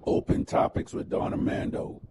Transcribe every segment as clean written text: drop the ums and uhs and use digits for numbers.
Open Topics with Don Armando.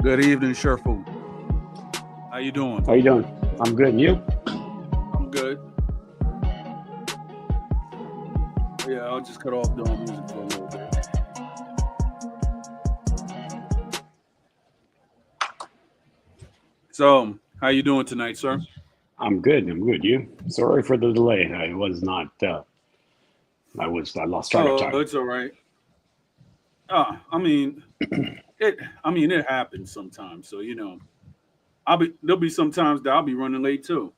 Good evening, Sherfood. How you doing? How you doing? I'm good. And you? I'm good. Yeah, I'll just cut off doing music for a little bit. So How you doing tonight, sir? I'm good. I'm good. You? Sorry for the delay. I was not. I lost track of Oh, time. it's all right. I mean, it happens sometimes. So there'll be sometimes that I'll be running late too.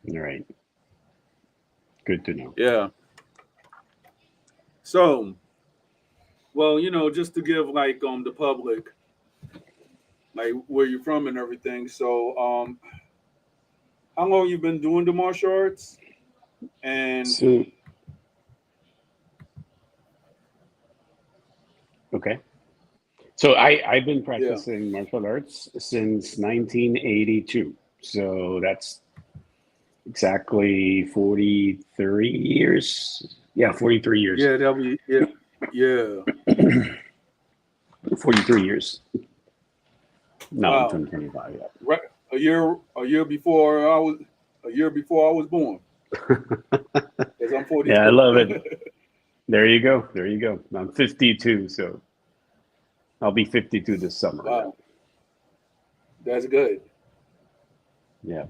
All right. Good to know. Yeah. So, well, just to give like the public like where you're from and everything. So, how long you been doing the martial arts? And So okay. So I've been yeah, practicing martial arts since 1982. So that's exactly 43 years. Yeah, 43 years. yeah, that'll be yeah. 43 years. No, in Wow. 2025. Yeah. Right, a year before I was born, because I'm Yeah, I 42. love it. There you go. There you go. I'm 52, so I'll be 52 this summer. Yeah. Wow, that's good. Yeah.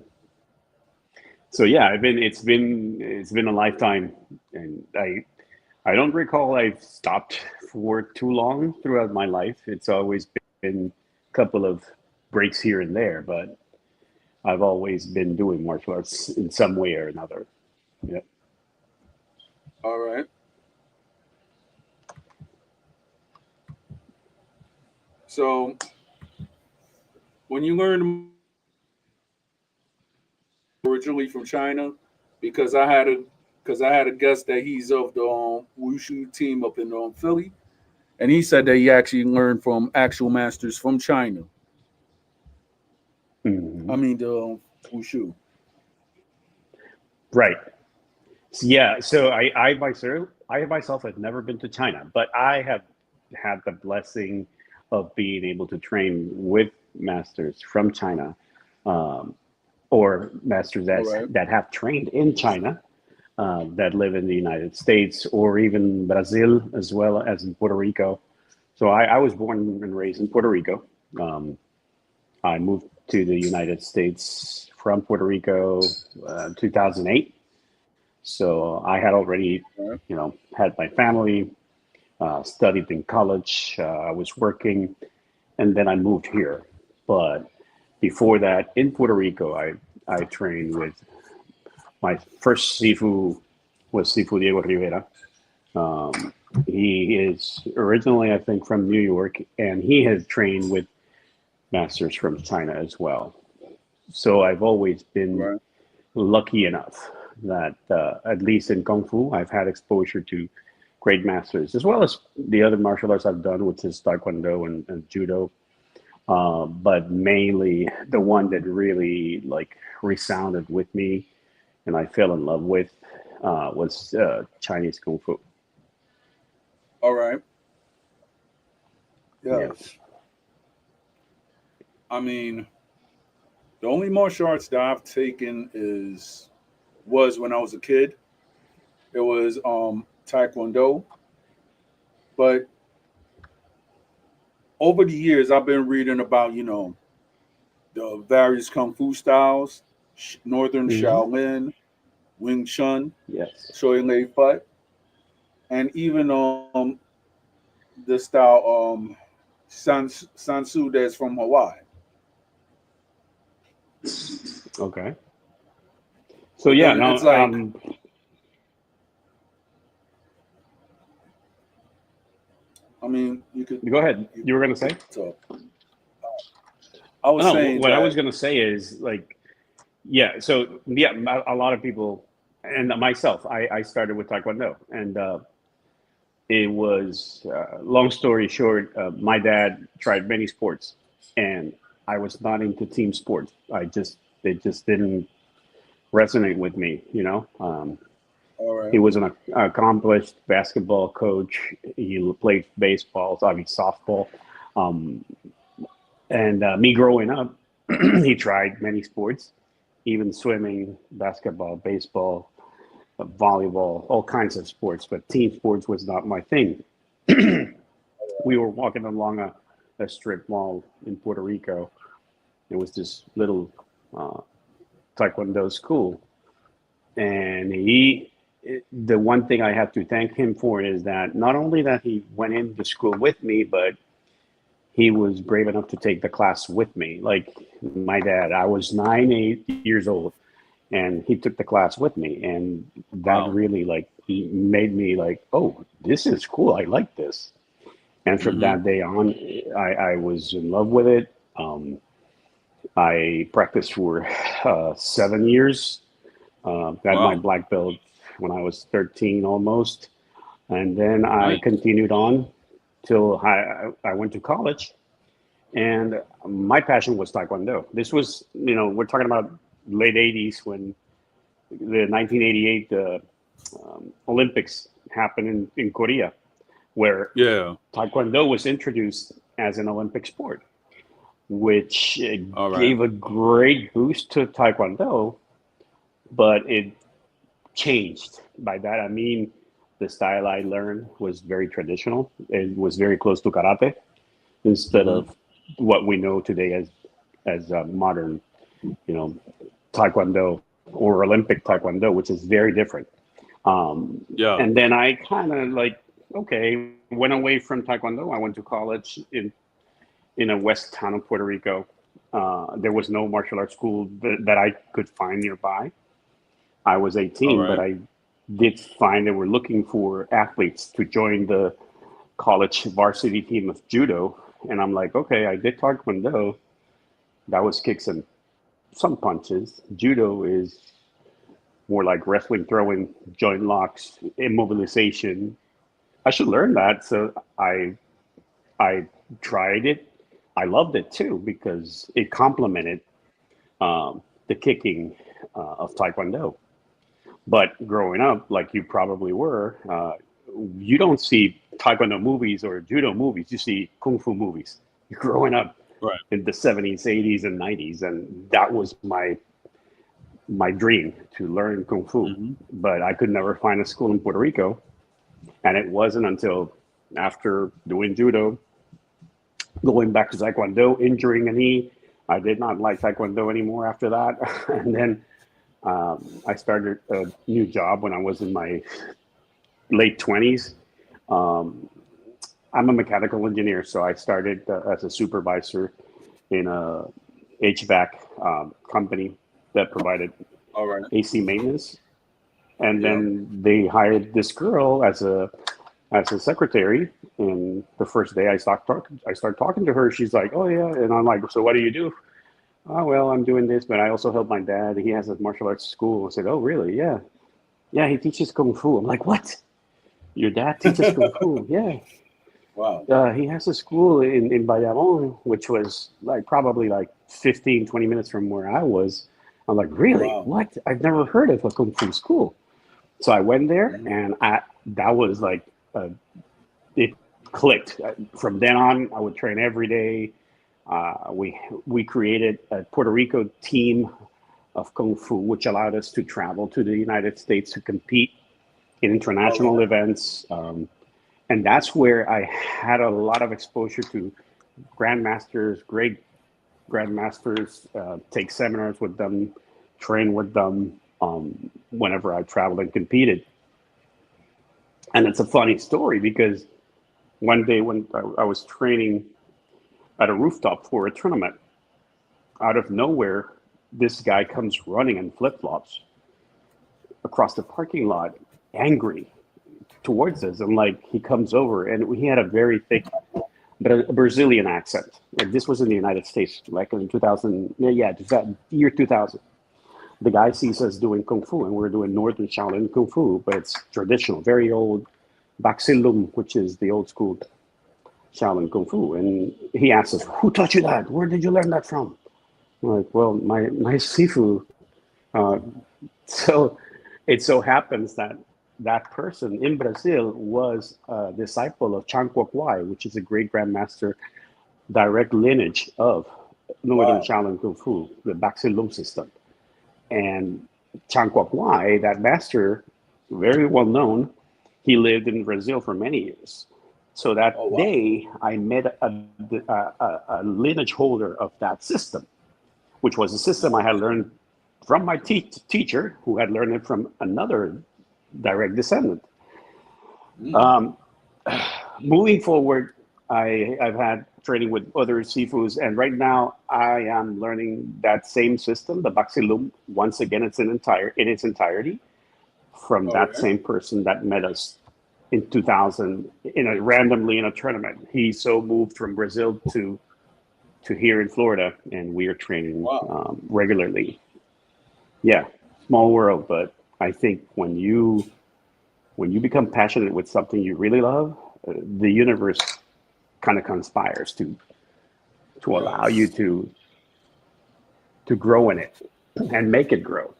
So yeah, it's been a lifetime, and I don't recall I've stopped for too long throughout my life. It's always been a couple of breaks here and there, but I've always been doing martial arts in some way or another. Yeah. All right. So when you learn originally from China, because I had a guest that he's of the wushu team up in Philly, and he said that he actually learned from actual masters from China. Hmm. I mean the wushu. Right. Yeah. So I myself have never been to China, but I have had the blessing of being able to train with masters from China, um, or masters All as, right. that have trained in China, that live in the United States or even Brazil as well as in Puerto Rico. So I was born and raised in Puerto Rico. Um, I moved to the United States from Puerto Rico 2008. So I had already, All right. had my family, studied in college. I was working, and then I moved here. But before that, in Puerto Rico, I trained with my first Sifu was Sifu Diego Rivera. Um, he is originally, I think, from New York, and he has trained with masters from China as well. So I've always been Right. lucky enough that, at least in Kung Fu, I've had exposure to great masters, as well as the other martial arts I've done, which is Taekwondo and Judo. But mainly the one that really like resounded with me and I fell in love with, was Chinese Kung Fu. All right. Yeah. Yes. I mean, the only martial arts that I've taken is was when I was a kid. It was Taekwondo. But over the years, I've been reading about the various kung fu styles, Northern Hmm. Shaolin, Wing Chun, Yes. Soy Lei Fut, and even the style Sansu that's from Hawaii. Okay. So But yeah, then no. it's like, I mean, Go ahead. you You were gonna could say? talk. I was No. saying What I was that. gonna say is like, yeah. So yeah, a lot of people and myself, I started with Taekwondo, and it was, long story short. My dad tried many sports, and I was not into team sports. They just didn't resonate with me. All He right. was an accomplished basketball coach. He played baseball, I mean softball, um, and me growing up, he tried many sports, even swimming, basketball, baseball, volleyball, all kinds of sports. But team sports was not my thing. We were walking along a strip mall in Puerto Rico. It was this little Taekwondo school, and the one thing I have to thank him for is that not only that he went into school with me, but he was brave enough to take the class with me. Like my dad, I was 8 years old, and he took the class with me, and that Wow. really like he made me like, oh, this is cool. I like this. And from Mm-hmm. that day on, I was in love with it. I practiced for 7 years. Got my Wow. black belt when I was 13 almost. And then I Nice. continued on till I went to college. And my passion was Taekwondo. This was, we're talking about late 80s when the 1988 Olympics happened in Korea, where Yeah. Taekwondo was introduced as an Olympic sport, which All right. gave a great boost to Taekwondo, but it changed. By that, I mean, the style I learned was very traditional. It was very close to karate instead Mm-hmm. of what we know today as modern, Taekwondo or Olympic Taekwondo, which is very different. Yeah. And then I kind of like, okay, went away from Taekwondo. I went to college in a west town of Puerto Rico. There was no martial arts school that I could find nearby. I was All 18, but right. I did find they were looking for athletes to join the college varsity team of judo. And I'm like, okay, I did Taekwondo. That was kicks and some punches. Judo is more like wrestling, throwing, joint locks, immobilization. I should learn that. So I tried it. I loved it too because it complemented the kicking of Taekwondo. But growing up, like you probably were, you don't see Taekwondo movies or judo movies. You see kung fu movies. You're growing up Right. in the 70s, 80s, and 90s, and that was my dream to learn kung fu. Mm-hmm. But I could never find a school in Puerto Rico, and it wasn't until after doing judo, going back to Taekwondo, injuring a knee. I did not like Taekwondo anymore after that, and then I started a new job when I was in my late 20s. Um, I'm a mechanical engineer, so I started as a supervisor in a HVAC company that provided All right. AC maintenance. And Yeah. then they hired this girl as a secretary. And the first day I started talking to her. She's like, "Oh yeah," and I'm like, "So what do you do?" "Oh well, I'm doing this, but I also help my dad. He has a martial arts school." I said, "Oh really? Yeah, yeah. He teaches kung fu." I'm like, "What? Your dad teaches kung fu?" "Yeah." Wow. He has a school in Bayamon, which was like probably like 15, 20 minutes from where I was. I'm like, really? Wow. What? I've never heard of a kung fu school. So I went there, Mm-hmm. and that was like it clicked. From then on, I would train every day. We created a Puerto Rico team of kung fu, which allowed us to travel to the United States to compete in All international right. events. And that's where I had a lot of exposure to grandmasters, great grandmasters, take seminars with them, train with them whenever I traveled and competed. And it's a funny story because one day when I was training at a rooftop for a tournament, out of nowhere, this guy comes running in flip flops across the parking lot, angry towards us. And like he comes over, and he had a very thick Brazilian accent. And this was in the United States, like in 2000, yeah, year 2000. The guy sees us doing kung fu, and we're doing Northern Shaolin kung fu, but it's traditional, very old Baxilum, which is the old school Shaolin kung fu. And he asks us, "Who taught you that? Where did you learn that from?" I'm like, "Well, my sifu." Uh, so it so happens that that person in Brazil was a disciple of Chan Kwok Wai, which is a great grandmaster, direct lineage of Northern Wow. Shaolin Kung Fu, the Baxilum system. And Chan Kwok Wai, that master, very well known, he lived in Brazil for many years. So that Oh wow. day, I met a lineage holder of that system, which was a system I had Okay. learned from my teacher, who had learned it from another direct descendant. Mm. Um, Moving forward, I've had training with other seafoods, and right now I am learning that same system, the Baxilum. Once again, in its entirety from All that right. same person that met us in 2000 randomly in a tournament. He so moved from Brazil to here in Florida, and we are training Wow. regularly. Yeah, small world, but I think when you become passionate with something you really love, the universe kind of conspires to allow you Yes. to grow in it and make it grow.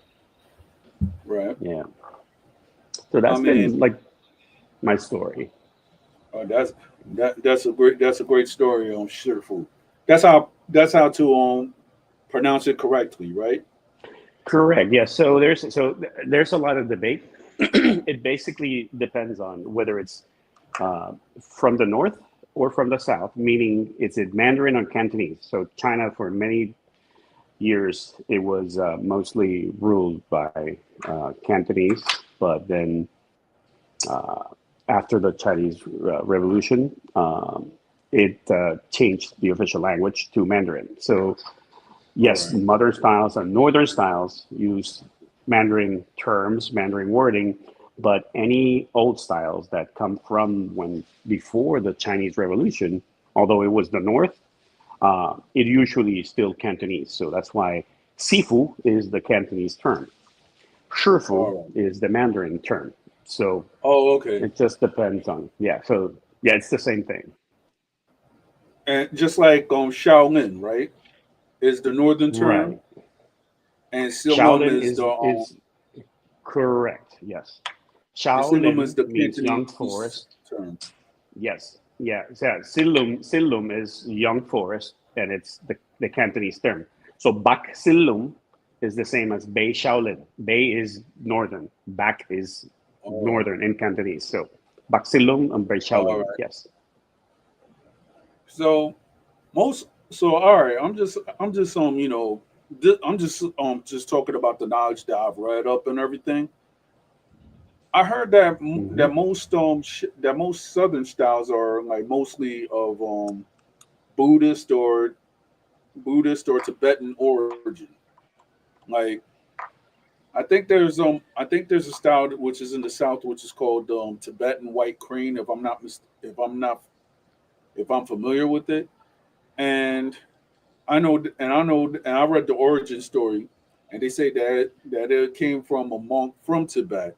Right. Yeah. So I that's mean, been like my story. that's that's a great story on Shifu. That's how to pronounce it correctly, right? Correct. Yes. So there's a lot of debate. It basically depends on whether it's from the north or from the south, meaning it's in Mandarin or Cantonese. So China, for many years, it was mostly ruled by Cantonese, but then uh, after the Chinese Revolution, it changed the official language to Mandarin. So All yes, right. modern styles and northern styles use Mandarin terms, Mandarin wording, but any old styles that come from when before the Chinese Revolution, although it was the north, it usually is still Cantonese. So that's why Sifu is the Cantonese term. Shifu All right. is the Mandarin term. So Oh, okay. it just depends on, yeah. So yeah, it's the same thing. And just like Shaolin, right? Is the northern term, Right. and Silum Shaolin is the is correct. Yes. and Silum Shaolin is the means young Cantonese forest. term. Yes. Yeah. Yeah. Silum is young forest, and it's the Cantonese term. So Bak Silum is the same as Bei Shaolin. Bei is northern. Bak is All right. northern in Cantonese. So Bak Silum and Bei All Shaolin. right. Yes. So all right. I'm just I'm just talking about the knowledge that I've read up and everything. I heard that Hmm. that most Southern styles are like mostly of Buddhist or Buddhist or Tibetan origin. Like I think there's a style which is in the South which is called Tibetan white cream. If I'm familiar with it, and I read the origin story, and they say that it came from a monk from Tibet,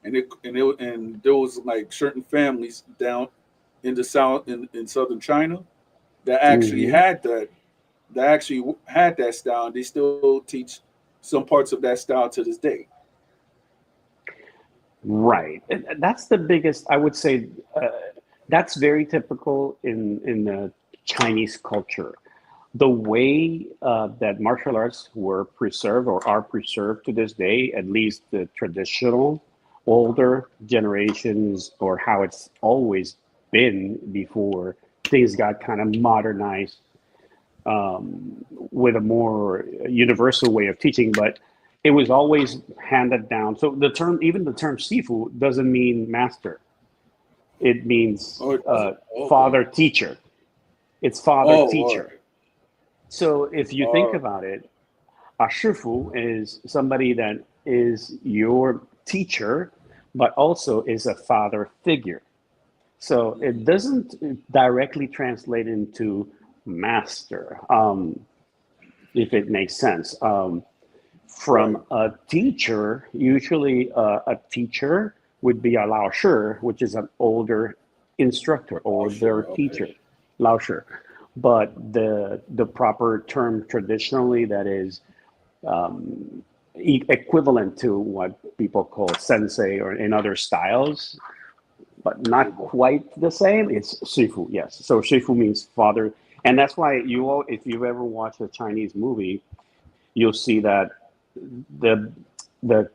and there was like certain families down in the south in southern China that actually Hmm. had that style, and they still teach some parts of that style to this day. Right. And that's the biggest, I would say, that's very typical in the Chinese culture. The way that martial arts were preserved or are preserved to this day, at least the traditional older generations, or how it's always been before things got kind of modernized with a more universal way of teaching, but it was always handed down. So even the term Sifu doesn't mean master. It means Oh, it doesn't. Okay. father teacher. It's father Oh, all teacher. right. So if you All think right. about it, a shifu is somebody that is your teacher, but also is a father figure. So it Mhm. doesn't directly translate into master, if it makes sense. Right. From a teacher, usually a teacher would be a lao shi, which is an older instructor Oh, or their sure. Okay. teacher, lao shi. But the proper term traditionally that is equivalent to what people call sensei or in other styles, but not quite the same. It's shifu, yes. So shifu means father, and that's why if you've ever watched a Chinese movie, you'll see that the the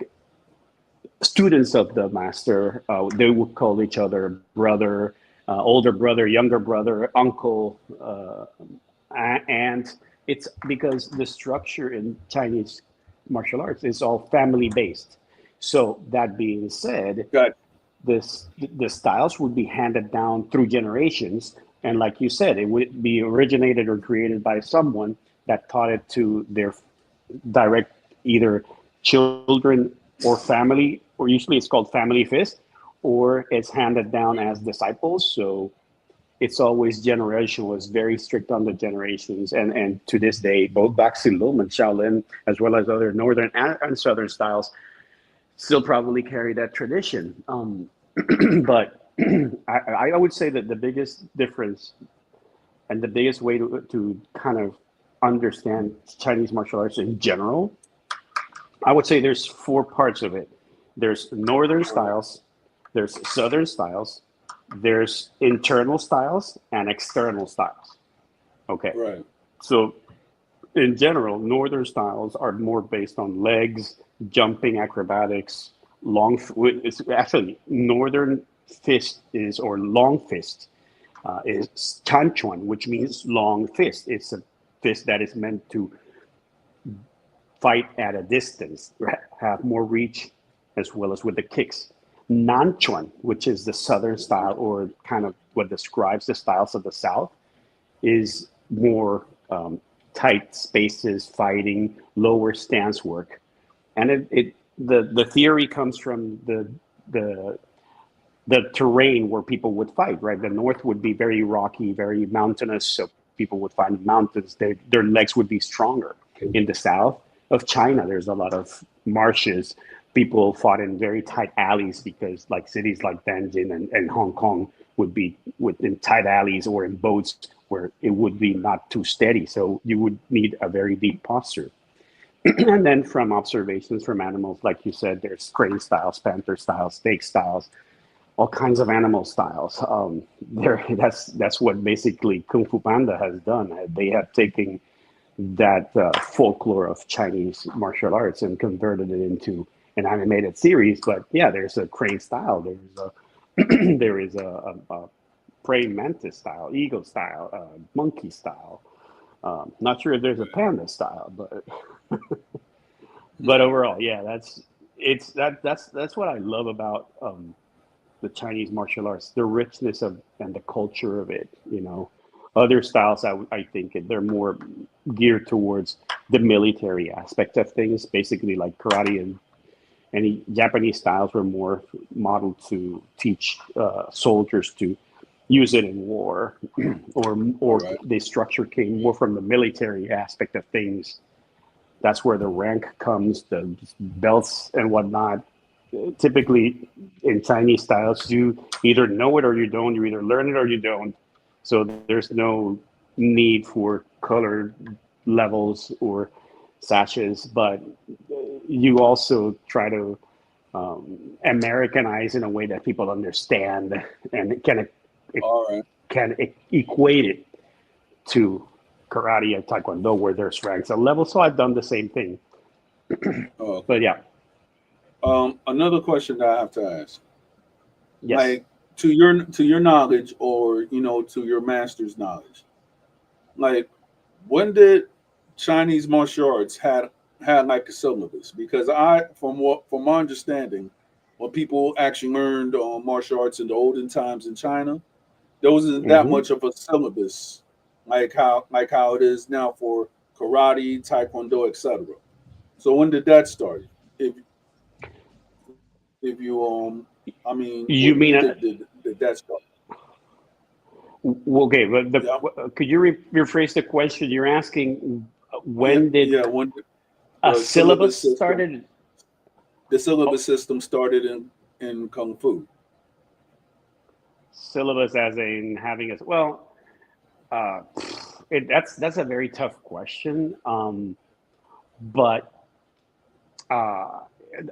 students of the master they would call each other brother, older brother, younger brother, uncle, aunt. It's because the structure in Chinese martial arts is all family based. So that being said, Got this the styles would be handed down through generations, and like you said, it would be originated or created by someone that taught it to their direct either children or family, or usually it's called family fist, or it's handed down as disciples. So it's always generational. It's very strict on the generations, and to this day, both Baxilum and Shaolin, as well as other northern and southern styles, still probably carry that tradition. But I would say that the biggest difference and the biggest way to kind of understand Chinese martial arts in general, I would say there's four parts of it. There's northern styles, there's southern styles, there's internal styles, and external styles. Okay. right. So in general, northern styles are more based on legs, jumping, acrobatics, long. It's actually northern fist is or long fist is chanchuan, which means long fist. It's a fist that is meant to fight at a distance, have more reach, as well as with the kicks. Nanchuan, which is the southern style or kind of what describes the styles of the South, is more tight spaces, fighting, lower stance work, and the theory comes from the terrain where people would fight. Right, the North would be very rocky, very mountainous, so people would fight in mountains. Their legs would be stronger. In the South of China, there's a lot of marshes. People fought in very tight alleys because, like cities like Tianjin and Hong Kong would be within tight alleys or in boats where it would be not too steady. So you would need a very deep posture. And then from observations from animals, like you said, there's crane styles, panther styles, snake styles, all kinds of animal styles. That's what basically Kung Fu Panda has done. They have taken that folklore of Chinese martial arts and converted it into an animated series. But yeah, there's a crane style. There's a there is a praying mantis style, eagle style, monkey style. Not sure if there's a panda style, but overall, yeah, that's what I love about the Chinese martial arts, the richness of and the culture of it. Other styles, I think they're more geared towards the military aspect of things, basically like karate and any Japanese styles were more modeled to teach soldiers to use it in war, or Right. the structure came more from the military aspect of things. That's where the rank comes, the belts and whatnot. Typically, in Chinese styles, you either know it or you don't. You either learn it or you don't. So there's no need for color levels or sashes, but you also try to Americanize in a way that people understand and All right. can equate it to karate and taekwondo where there's ranks and levels. So I've done the same thing. Oh, But yeah, another question that I have to ask, yes. like to your knowledge, or to your master's knowledge, like when did Chinese martial arts had like a syllabus? Because from my understanding, when people actually learned martial arts in the olden times in China, there wasn't that Hmm. much of a syllabus, like how it is now for karate, taekwondo, etc. So when did that start? If if you I mean, You when mean, did that start? okay, but Yeah, could you rephrase the question? You're asking yeah, when did yeah. When a the syllabus syllabus system, started? the Oh, syllabus system started in kung fu. syllabus as in having a, well, uh, that's a very tough question. But uh,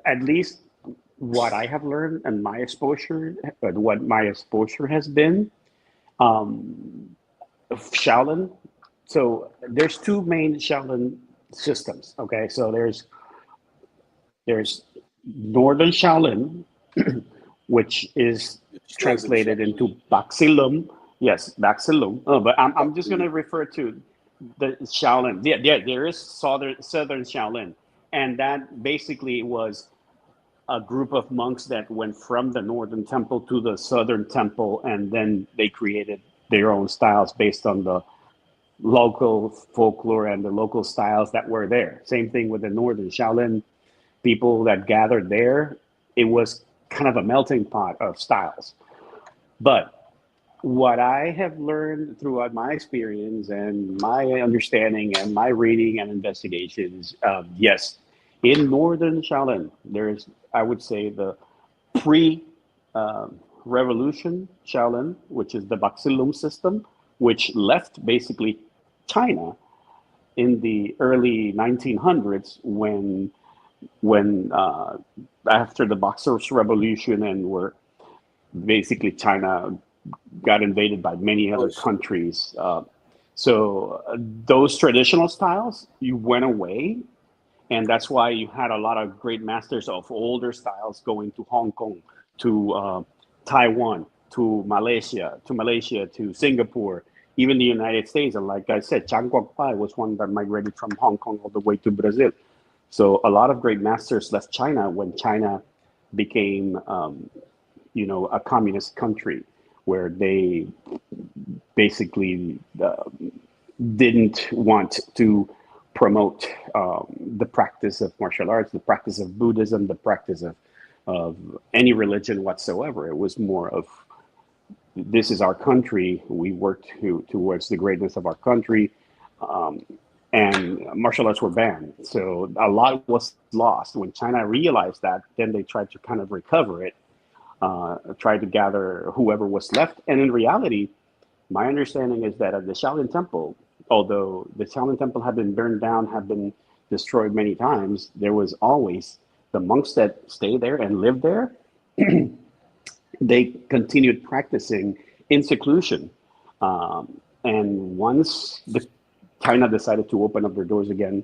at least what I have learned and my exposure, what my exposure has been, um, Shaolin. So there's two main Shaolin systems. Okay, so there's Northern Shaolin, which is Southern translated into Shaolin. Baxilum. Yes, Baxilum. But I'm just going Buckley. to refer to the Shaolin. Yeah, yeah, there is Southern Shaolin. And that basically was a group of monks that went from the northern temple to the southern temple, and then they created their own styles based on the local folklore and the local styles that were there. Same thing with the northern Shaolin people that gathered there. It was kind of a melting pot of styles. But what I have learned throughout my experience and my understanding and my reading and investigations, yes, in northern Shaolin, there's, I would say, the pre revolution Shaolin, which is the Baxilum system, which left basically China in the early 1900s when after the Boxers Revolution and where basically China got invaded by many other Push. countries. So those traditional styles you went away, and that's why you had a lot of great masters of older styles going to Hong Kong, to Taiwan, to Singapore, even the United States. And like I said, Chang Kwok Pai was one that migrated from Hong Kong all the way to Brazil. So a lot of great masters left China when China became, a communist country, where they basically didn't want to promote the practice of martial arts, the practice of Buddhism, the practice of any religion whatsoever. It was more of, this is our country. We work towards the greatness of our country. And martial arts were banned. So a lot was lost. When China realized that, then they tried to kind of recover it, try to gather whoever was left. And in reality, my understanding is that at the Shaolin Temple, although the Shaolin Temple had been burned down, had been destroyed many times, there was always the monks that stayed there and lived there. They continued practicing in seclusion. And once the China decided to open up their doors again,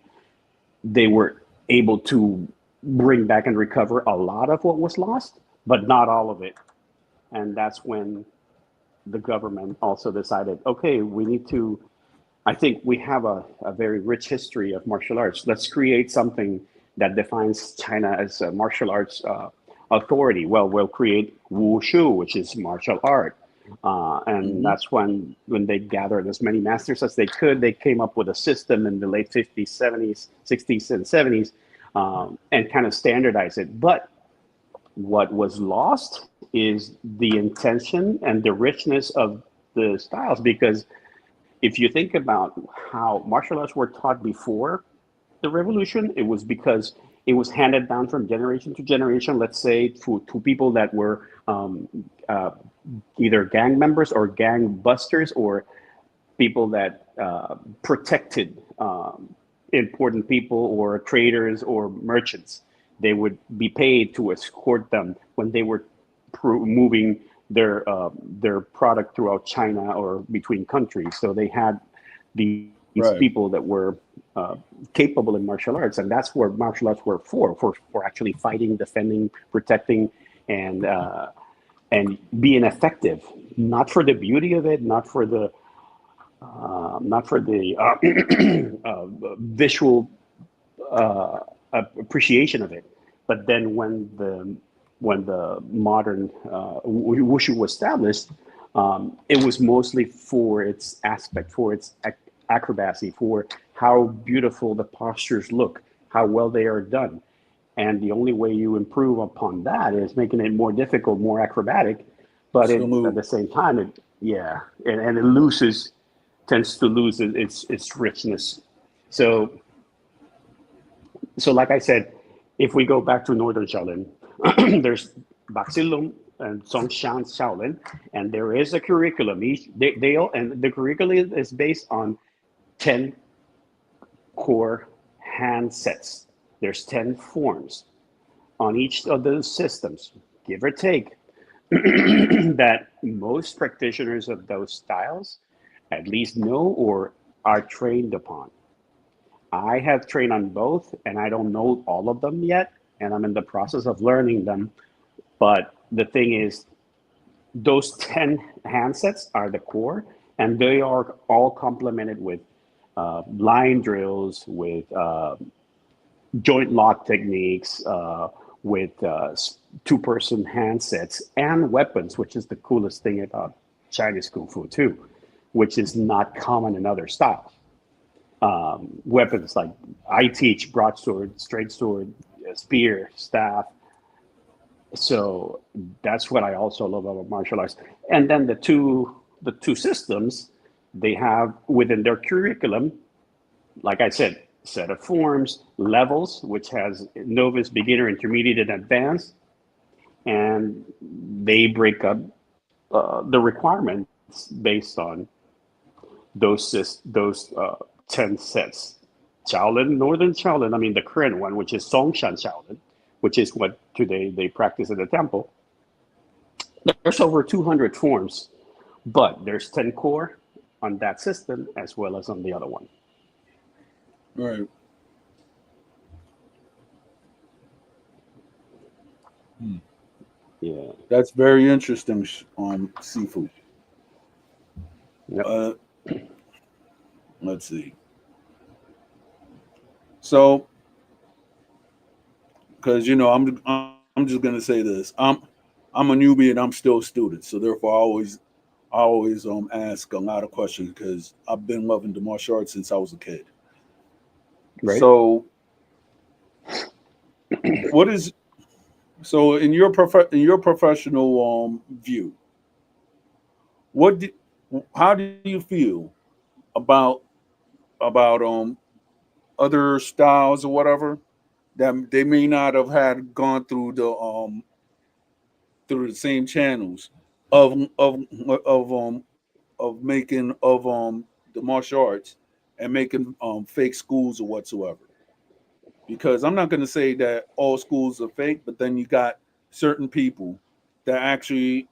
they were able to bring back and recover a lot of what was lost, but not all of it. And that's when the government also decided, okay, we need to, I think we have a very rich history of martial arts. Let's create something that defines China as a martial arts authority. Well, we'll create wushu, which is martial art. And Hmm. that's when they gathered as many masters as they could. They came up with a system in the late 50s, 70s, 60s, and 70s, and kind of standardized it. But what was lost is the intention and the richness of the styles. Because if you think about how martial arts were taught before the revolution, it was because it was handed down from generation to generation. Let's say to people that were uh, either gang members or gang busters, or people that protected important people or traders or merchants. They would be paid to escort them when they were moving their product throughout China or between countries. So they had these Right. people that were capable in martial arts, and that's where martial arts were for actually fighting, defending, protecting, and and being effective. Not for the beauty of it, not for the visual appreciation of it. But then when the modern wushu was established, it was mostly for its aspect, for its acrobacy, for how beautiful the postures look, how well they are done. And the only way you improve upon that is making it more difficult, more acrobatic. But Still at move. the same time, yeah, and it loses, tends to lose its richness. So like I said, if we go back to Northern Shaolin, there's Baxilum and Songshan Shaolin, and there is a curriculum. They all, and the curriculum is based on 10 core hand sets. There's 10 forms on each of those systems, give or take, that most practitioners of those styles at least know or are trained upon. I have trained on both, and I don't know all of them yet, and I'm in the process of learning them. But the thing is, those 10 handsets are the core, and they are all complemented with line drills, with joint lock techniques, with two-person handsets and weapons, which is the coolest thing about Chinese Kung Fu too, which is not common in other styles. Weapons like I teach broadsword, straight sword, spear, staff. So that's what I also love about martial arts. And then the two systems they have within their curriculum, like I said, set of forms, levels, which has novice, beginner, intermediate, and advanced, and they break up the requirements based on those 10 sets. Shaolin, Northern Shaolin, I mean the current one, which is Songshan Shaolin, which is what today they practice at the temple. There's over 200 forms, but there's 10 core on that system as well as on the other one. Right. Yeah. That's very interesting, Seafood. Yep. Let's see. So, because I'm just gonna say this. I'm a newbie and I'm still a student, so therefore I always ask a lot of questions because I've been loving the martial arts since I was a kid. Right. So, what is so in your professional view? What do, how do you feel about about other styles or whatever that they may not have had gone through the same channels of of of making the martial arts and making fake schools or whatsoever. Because I'm not going to say that all schools are fake, but then you got certain people that actually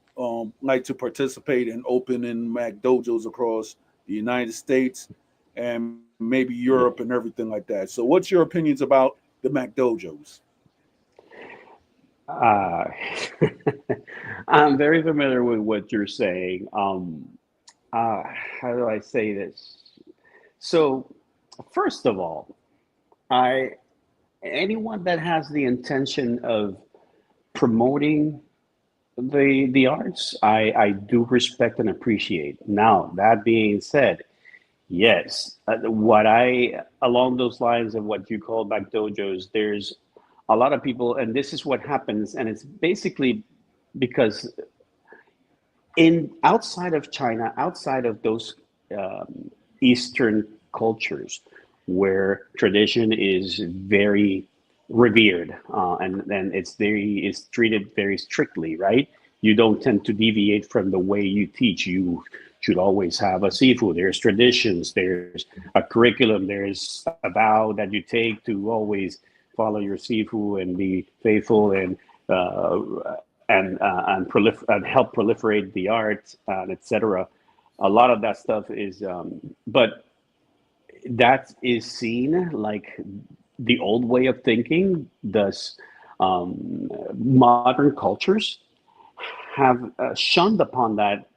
like to participate in opening Mac dojos across the United States and maybe Europe Yeah. and everything like that. So, what's your opinions about the Mac dojos? Uh, I'm very familiar with what you're saying. Uh, how do I say this? So, first of all, I anyone that has the intention of promoting the arts, I do respect and appreciate. Now, that being said, yes, what I along those lines of what you call back dojos, there's a lot of people, and this is what happens, and it's basically because in outside of China, outside of those Eastern cultures where tradition is very revered and it's treated very strictly, right? You don't tend to deviate from the way you teach. You should always have a seafood. There's traditions. There's a curriculum. There's a vow that you take to always follow your seafood and be faithful and help proliferate the art, etc. A lot of that stuff is, but that is seen like the old way of thinking. Thus, modern cultures have shunned upon that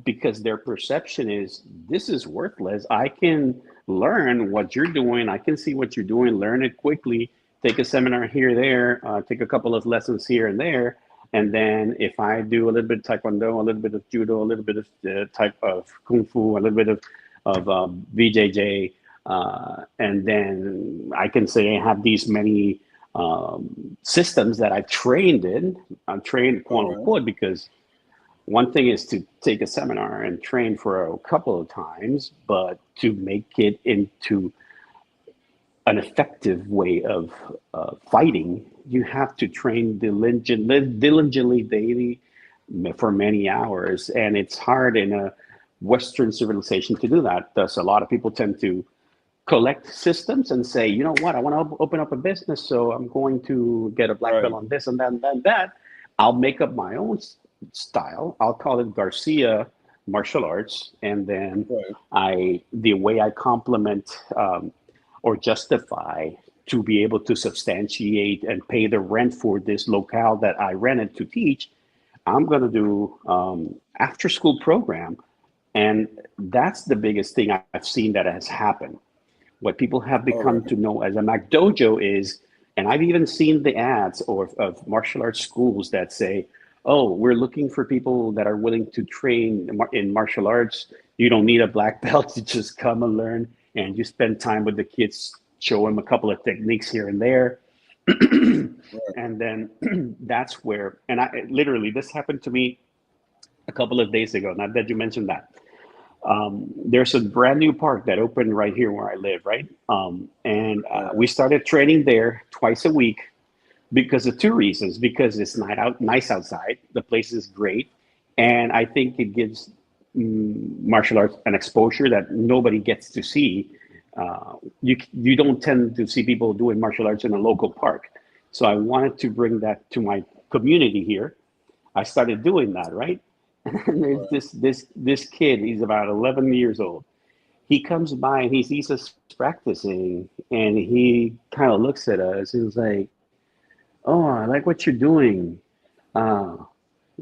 because their perception is this is worthless. I can learn what you're doing. I can see what you're doing, learn it quickly, take a seminar here, there, take a couple of lessons here and there. And then if I do a little bit of Taekwondo, a little bit of Judo, a little bit of type of Kung Fu, a little bit of BJJ, and then I can say I have these many systems that I've trained in. I'm trained, All quote right. unquote, because one thing is to take a seminar and train for a couple of times, but to make it into an effective way of fighting, you have to train diligently daily for many hours. And it's hard in a Western civilization to do that. Thus, a lot of people tend to collect systems and say, you know what, I want to open up a business, so I'm going to get a black belt Right. on this and that and that and that. I'll make up my own style. I'll call it Garcia martial arts, and then Right. the way I complement or justify to be able to substantiate and pay the rent for this locale that I rented to teach. I'm going to do after school program. And that's the biggest thing I've seen that has happened. What people have All become right. to know as a Mac Dojo is, and I've even seen the ads or of martial arts schools that say, "Oh, we're looking for people that are willing to train in martial arts. You don't need a black belt to just come and learn, and you spend time with the kids, show them a couple of techniques here and there." Right. And then that's where, and I literally, this happened to me a couple of days ago. Not that you mentioned that. There's a brand new park that opened right here where I live, right? And All right. we started training there twice a week because of two reasons. Because it's nice outside, the place is great, and I think it gives martial arts an exposure that nobody gets to see. You don't tend to see people doing martial arts in a local park, so I wanted to bring that to my community here. I started doing that, right? And All there's right. this kid. He's about 11 years old. He comes by and he sees us practicing, and he kind of looks at us and he's like, "Oh, I like what you're doing. Uh,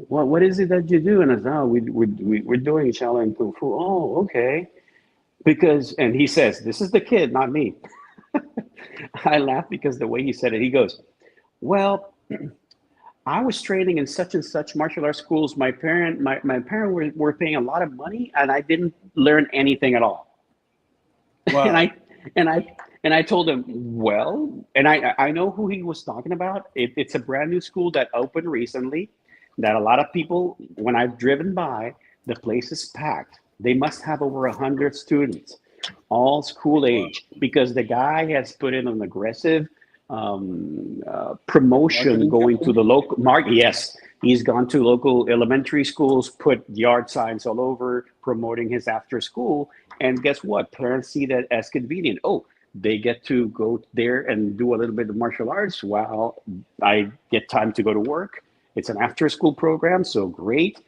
what is it that you do?" And I said, "Oh, we're doing Shaolin Kung Fu." "Oh, okay." Because, and he says, "This is the kid, not me." I laugh because the way he said it, he goes, "Well, I was training in such and such martial arts schools. My parent were paying a lot of money, and I didn't learn anything at all." And Wow. I told him, well, and I know who he was talking about. It's a brand new school that opened recently. That a lot of people, when I've driven by, the place is packed. They must have over 100 students, all school Wow. age, because the guy has put in an aggressive promotion Marketing going to campaign. the local market. Yes, he's gone to local elementary schools, put yard signs all over promoting his after school. And guess what? Parents see that as convenient. Oh, they get to go there and do a little bit of martial arts while I get time to go to work. It's an after school program, so great.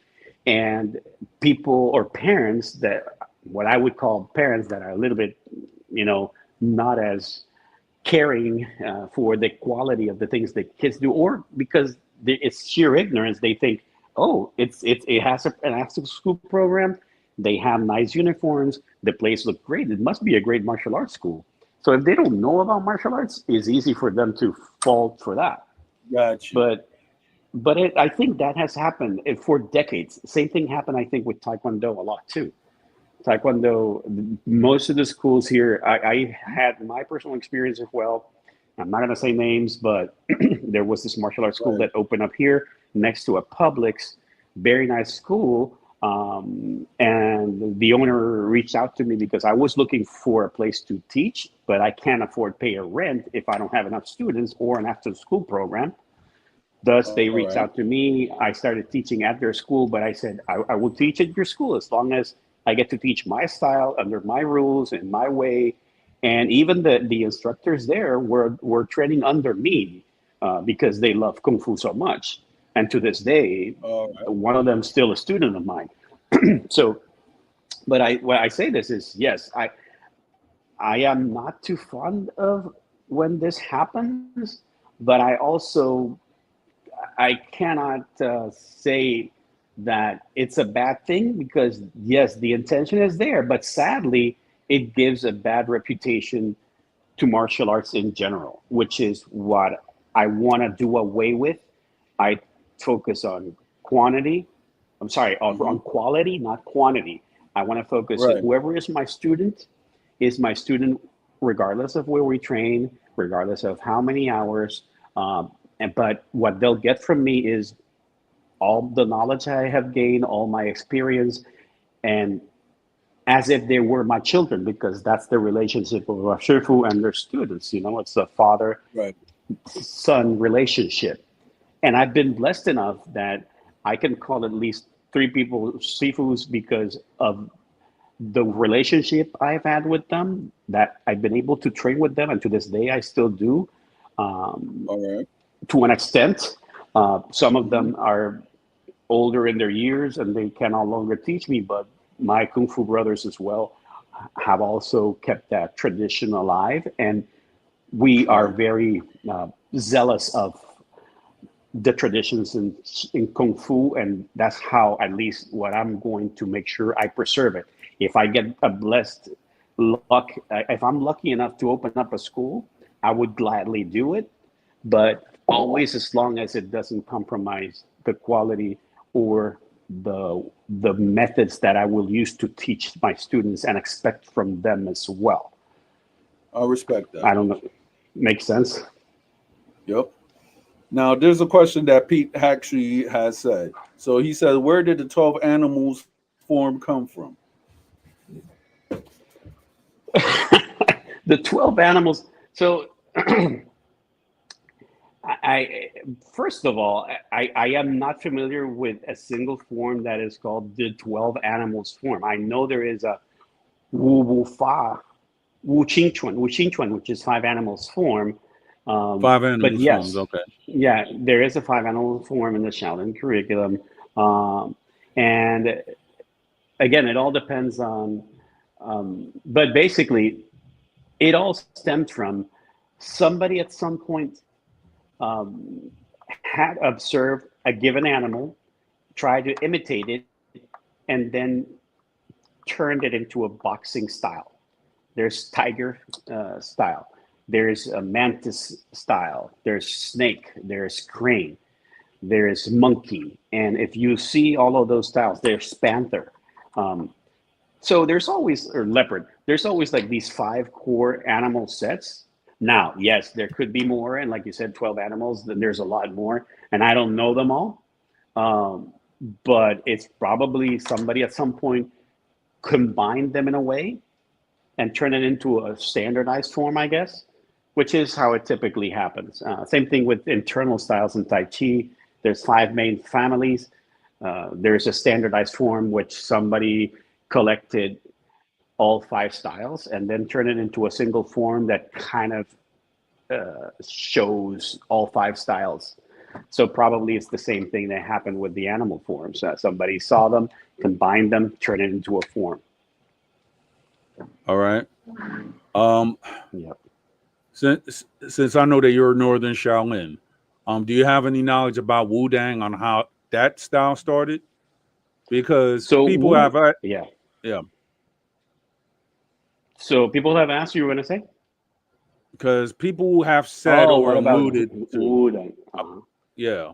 And people or parents that, what I would call parents that are a little bit, not as caring for the quality of the things that kids do, or because it's sheer ignorance. They think, oh, it has an after school program. They have nice uniforms. The place looks great. It must be a great martial arts school. So if they don't know about martial arts, it's easy for them to fall for that. Got you. But I think that has happened for decades. Same thing happened, I think, with Taekwondo a lot too. Taekwondo, most of the schools here, I had my personal experience as well. I'm not going to say names, but there was this martial arts school Right. that opened up here next to a Publix, very nice school. And the owner reached out to me because I was looking for a place to teach, but I can't afford pay a rent if I don't have enough students or an after school program. Thus, All they right. reached out to me. I started teaching at their school, but I said, I will teach at your school as long as I get to teach my style under my rules and my way. And even the instructors there were training under me because they love Kung Fu so much. And to this day, All right. one of them is still a student of mine. So, but when I say this is, yes, I am not too fond of when this happens, but I cannot say that it's a bad thing because yes, the intention is there, but sadly, it gives a bad reputation to martial arts in general, which is what I want to do away with. I focus on quantity. I'm sorry, Mm-hmm. on quality, not quantity. I want to focus on Right. whoever is my student, regardless of where we train, regardless of how many hours. But what they'll get from me is all the knowledge I have gained, all my experience, and as if they were my children, because that's the relationship of a shifu and their students. It's a father Right. son relationship. And I've been blessed enough that I can call at least three people sifus because of the relationship I've had with them, that I've been able to train with them, and to this day I still do. Um, All right. to an extent. Some of Mm-hmm. them are older in their years and they can no longer teach me, but my Kung Fu brothers as well have also kept that tradition alive. And we are Right. very zealous of the traditions in Kung Fu, and that's how, at least, what I'm going to make sure I preserve it. If I get a blessed luck, if I'm lucky enough to open up a school, I would gladly do it, but always as long as it doesn't compromise the quality or the methods that I will use to teach my students and expect from them as well. I respect that. I don't know. Makes sense? Yep. Now, there's a question that Pete actually has said. So he said, where did the 12 animals form come from? The 12 animals. So I first of all, I am not familiar with a single form that is called the 12 animals form. I know there is a Wu Wu Fa, Wu Qing Chuan, which is 5 animals form. 5 But animals yes, forms, okay. yeah, there is a 5 animal form in the Shaolin curriculum. And again, it all depends on, but basically, it all stemmed from somebody at some point had observed a given animal, tried to imitate it, and then turned it into a boxing style. There's tiger style. There's a mantis style. There's snake. There's crane. There's monkey. And if you see all of those styles, there's panther. So there's always, or leopard, there's always like these 5 core animal sets. Now, yes, there could be more. And like you said, 12 animals, then there's a lot more. And I don't know them all. But it's probably somebody at some point combined them in a way and turn it into a standardized form, I guess, which is how it typically happens. Same thing with internal styles in Tai Chi. There's 5 main families. There's a standardized form, which somebody collected all 5 styles and then turn it into a single form that kind of shows all 5 styles. So probably it's the same thing that happened with the animal forms. Somebody saw them, combined them, turned it into a form. All right. Yep. Since I know that you're Northern Shaolin, do you have any knowledge about Wudang on how that style started? Because So people have, yeah. yeah. So people have asked, you were going to say? Because people have said or what about alluded to, Wudang? yeah,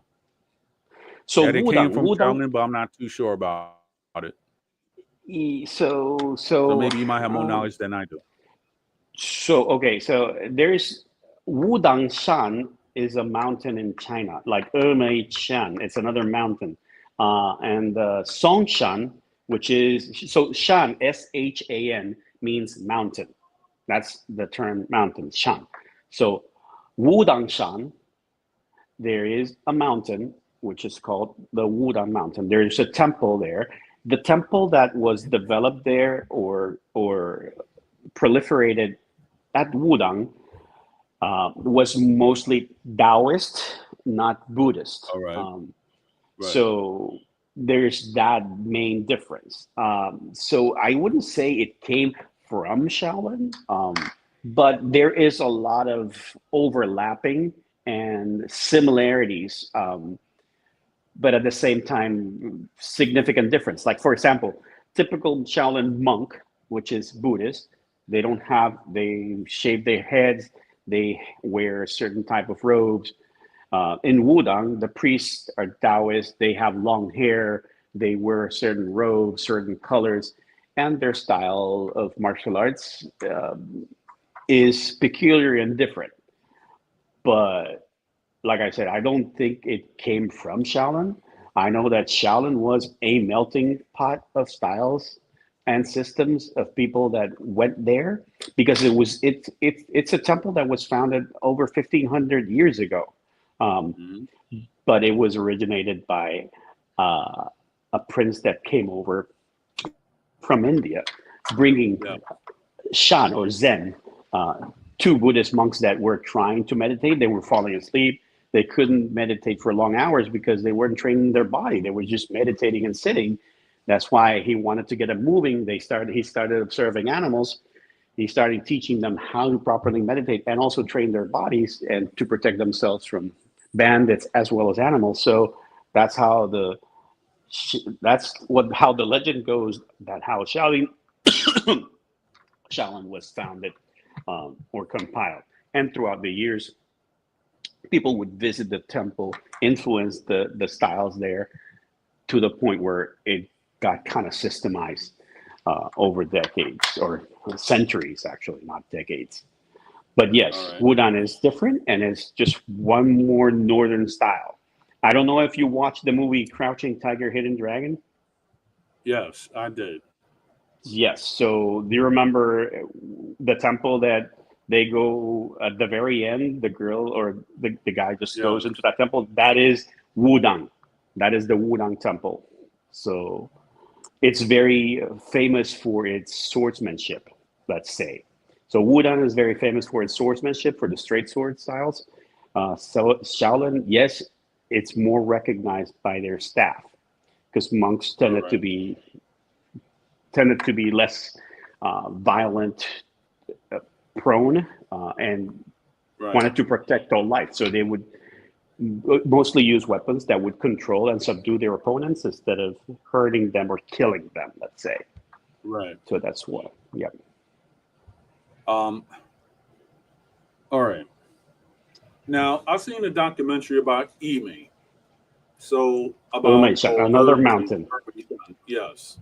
So that it came from Wudang. Shaolin, but I'm not too sure about it. So So maybe you might have more knowledge than I do. So okay, so there's Wudang Shan is a mountain in China, like Ermei Shan. It's another mountain, and Songshan, which is so Shan Shan means mountain. That's the term mountain Shan. So Wudang Shan, there is a mountain which is called the Wudang Mountain. There's a temple there. The temple that was developed there or proliferated at Wudang was mostly Taoist, not Buddhist. All right. Right. So there's that main difference. So I wouldn't say it came from Shaolin, but there is a lot of overlapping and similarities, but at the same time, significant difference. Like, for example, typical Shaolin monk, which is Buddhist, they shave their heads, they wear a certain type of robes. In Wudang, the priests are Taoist, they have long hair, they wear certain robes, certain colors, and their style of martial arts is peculiar and different. But like I said, I don't think it came from Shaolin. I know that Shaolin was a melting pot of styles and systems of people that went there because it's a temple that was founded over 1,500 years ago, but it was originated by a prince that came over from India, bringing Shan or Zen. 2 Buddhist monks that were trying to meditate, they were falling asleep. They couldn't meditate for long hours because they weren't training their body. They were just meditating and sitting. That's why he wanted to get them moving. He started observing animals. He started teaching them how to properly meditate and also train their bodies and to protect themselves from bandits as well as animals. So that's how how the legend goes, that how Shaolin was founded, or compiled. And throughout the years, people would visit the temple, influence the styles there to the point where it got kind of systemized over decades or centuries, actually, not decades. But All yes, right. Wudan is different, and it's just one more northern style. I don't know if you watched the movie Crouching Tiger, Hidden Dragon. Yes, I did. Yes. So do you remember the temple that they go at the very end? The girl or the guy just Yes. goes into that temple. That is Wudang. That is the Wudang temple. So it's very famous for its swordsmanship, let's say. So Wudang is very famous for its swordsmanship, for the straight sword styles. So Shaolin, yes, it's more recognized by their staff because monks All right. tended to be less violent prone, and Right. wanted to protect their life. So they would mostly use weapons that would control and subdue their opponents instead of hurting them or killing them, let's say. Right. So that's what, yeah. Um. All right. Now I've seen a documentary about Emi. So Oh my, about another Hermes. mountain. Yes.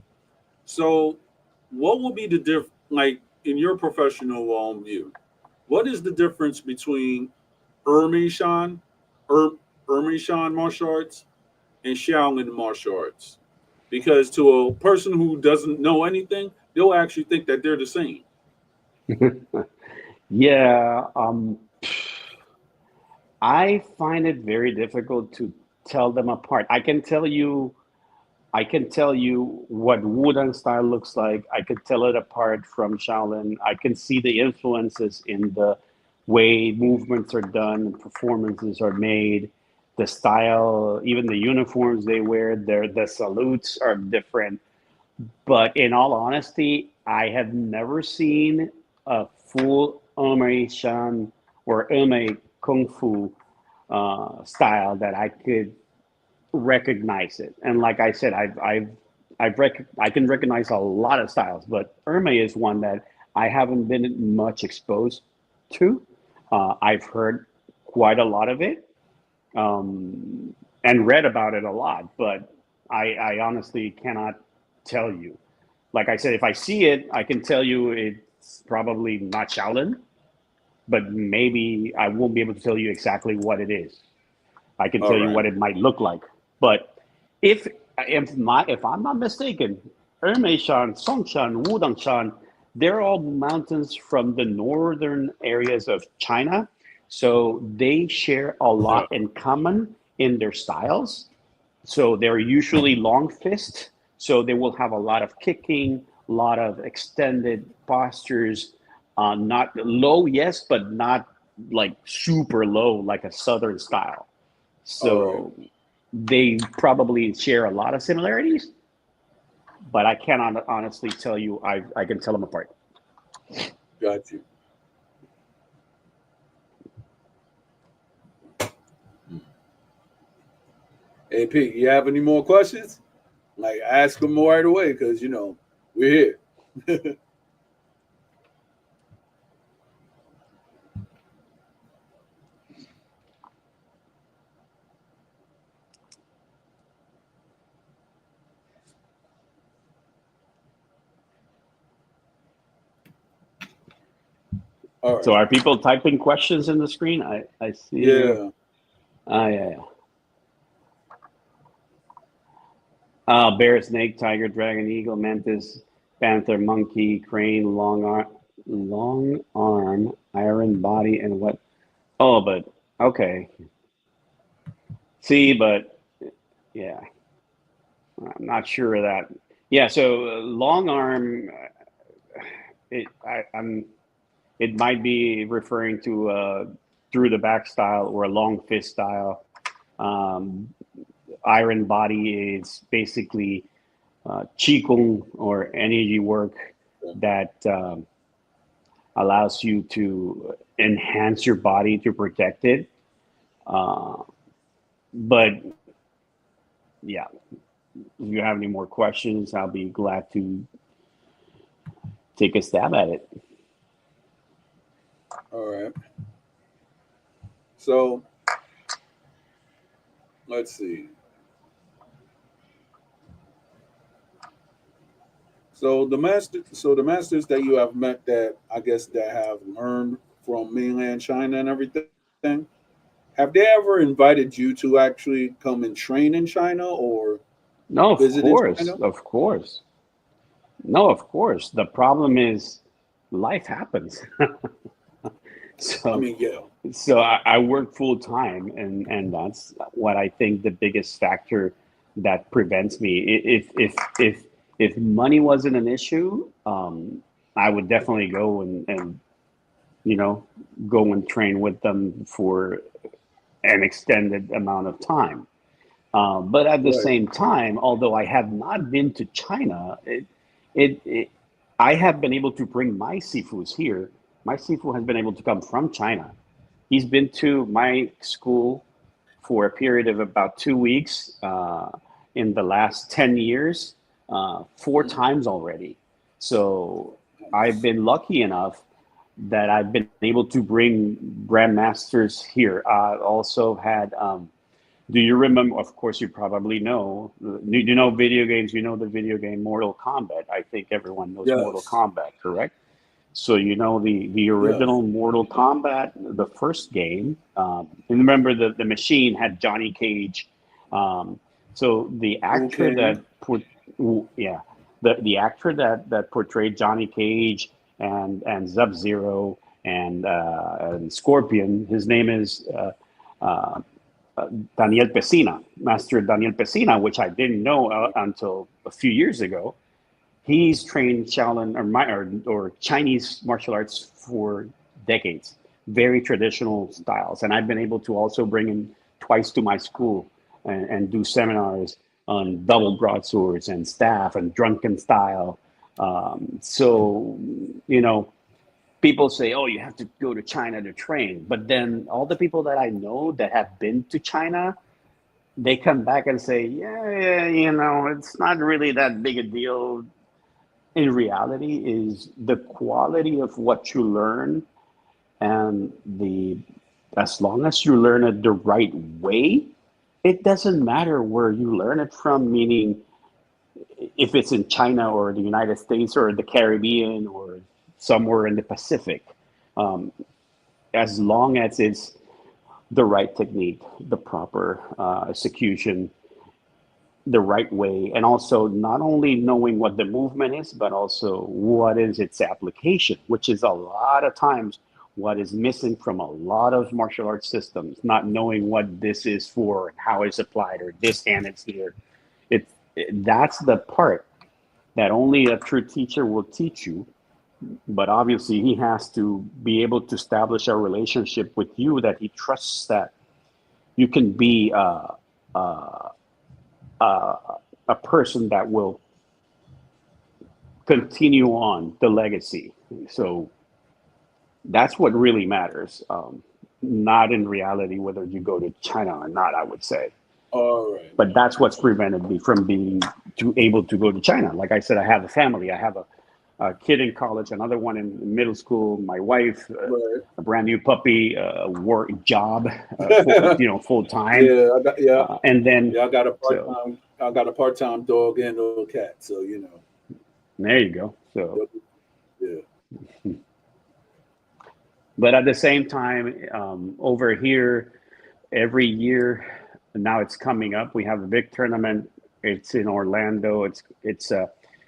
So what will be the like in your professional view? What is the difference between Ermi Shan, Ermi Shan martial arts and Shaolin martial arts? Because to a person who doesn't know anything, they'll actually think that they're the same. Yeah, I find it very difficult to tell them apart. I can tell you what Wudang style looks like. I could tell it apart from Shaolin. I can see the influences in the way movements are done, performances are made, the style, even the uniforms they wear, the salutes are different. But in all honesty, I have never seen a full Ome Shan or Ome Kung Fu style that I could recognize it. And like I said, I can recognize a lot of styles, but Irma is one that I haven't been much exposed to. I've heard quite a lot of it, and read about it a lot, but I honestly cannot tell you. Like I said, if I see it, I can tell you it's probably not Shaolin, but maybe I won't be able to tell you exactly what it is. I can All tell you right. what it might look like. But if if I'm not mistaken, Ermeishan, Songshan, Wudangshan, they're all mountains from the northern areas of China. So they share a Yeah. lot in common in their styles. So they're usually long fist. So they will have a lot of kicking, a lot of extended postures. Not low, yes, but not like super low, like a southern style. All right. So they probably share a lot of similarities, but I cannot honestly tell you I can tell them apart. Got you. Hey, Pete, you have any more questions? Like, ask them right away because, we're here. All So right. are people typing questions in the screen? I see here. Yeah. Ah, yeah, yeah. Bear, snake, tiger, dragon, eagle, mantis, panther, monkey, crane, long arm, iron body, and what? Oh, but okay. See, but yeah, I'm not sure of that. Yeah, so long arm, I'm. It might be referring to through the back style or a long fist style. Um, Iron body is basically qigong or energy work that allows you to enhance your body to protect it. but yeah, if you have any more questions, I'll be glad to take a stab at it. All right. So let's see. So the masters that you have met that I guess that have learned from mainland China and everything, have they ever invited you to actually come and train in China or No, of visit in course, China? of course. No, of course. The problem is life happens. I So mean, yeah, I work full time, and that's what I think the biggest factor that prevents me. If money wasn't an issue, I would definitely go and you know go and train with them for an extended amount of time. But at the right, same time, although I have not been to China, it I have been able to bring my sifus here. My sifu has been able to come from China. He's been to my school for a period of about 2 weeks in the last 10 years, four mhm, times already. So I've nice. been lucky enough that I've been able to bring grandmasters here. I also had, do you remember? Of course, you probably know. You know video games. You know the video game Mortal Kombat. I think everyone knows Mortal Yes, Kombat, correct? So you know the yes. original Mortal Kombat, the first game. And remember the machine had Johnny Cage. Um, so the Liu actor Kang. that put yeah the actor that portrayed Johnny Cage and Sub Zero and Scorpion. His name is uh, Daniel Pesina, Master Daniel Pesina, which I didn't know until a few years ago. He's trained Shaolin or Chinese martial arts for decades, very traditional styles. And I've been able to also bring him twice to my school and do seminars on double broadswords and staff and drunken style. So, you know, people say, oh, you have to go to China to train. But then all the people that I know that have been to China, they come back and say, yeah, you know, it's not really that big a deal. In reality is the quality of what you learn, and the as long as you learn it the right way, it doesn't matter where you learn it from, meaning if it's in China or the United States or the Caribbean or somewhere in the Pacific, um, as long as it's the right technique, the proper execution, the right way, and also not only knowing what the movement is but also what is its application, which is a lot of times what is missing from a lot of martial arts systems, not knowing what this is for and how it's applied, or this hand is here. That's the part that only a true teacher will teach you, but obviously he has to be able to establish a relationship with you that he trusts, that you can be uh, a person that will continue on the legacy. So that's what really matters. Not in reality whether you go to China or not, I would say. All right. But that's what's prevented me from being able to go to China. Like I said, I have a family. I have a kid in college, another one in middle school, my wife, Right. a brand new puppy, work job, full time, Yeah, I got yeah, and then yeah. I got a part so time. I got a part time dog and a cat. So you know. there you go. So, Yeah. but at the same time, over here, every year now it's coming up. We have a big tournament. It's in Orlando. It's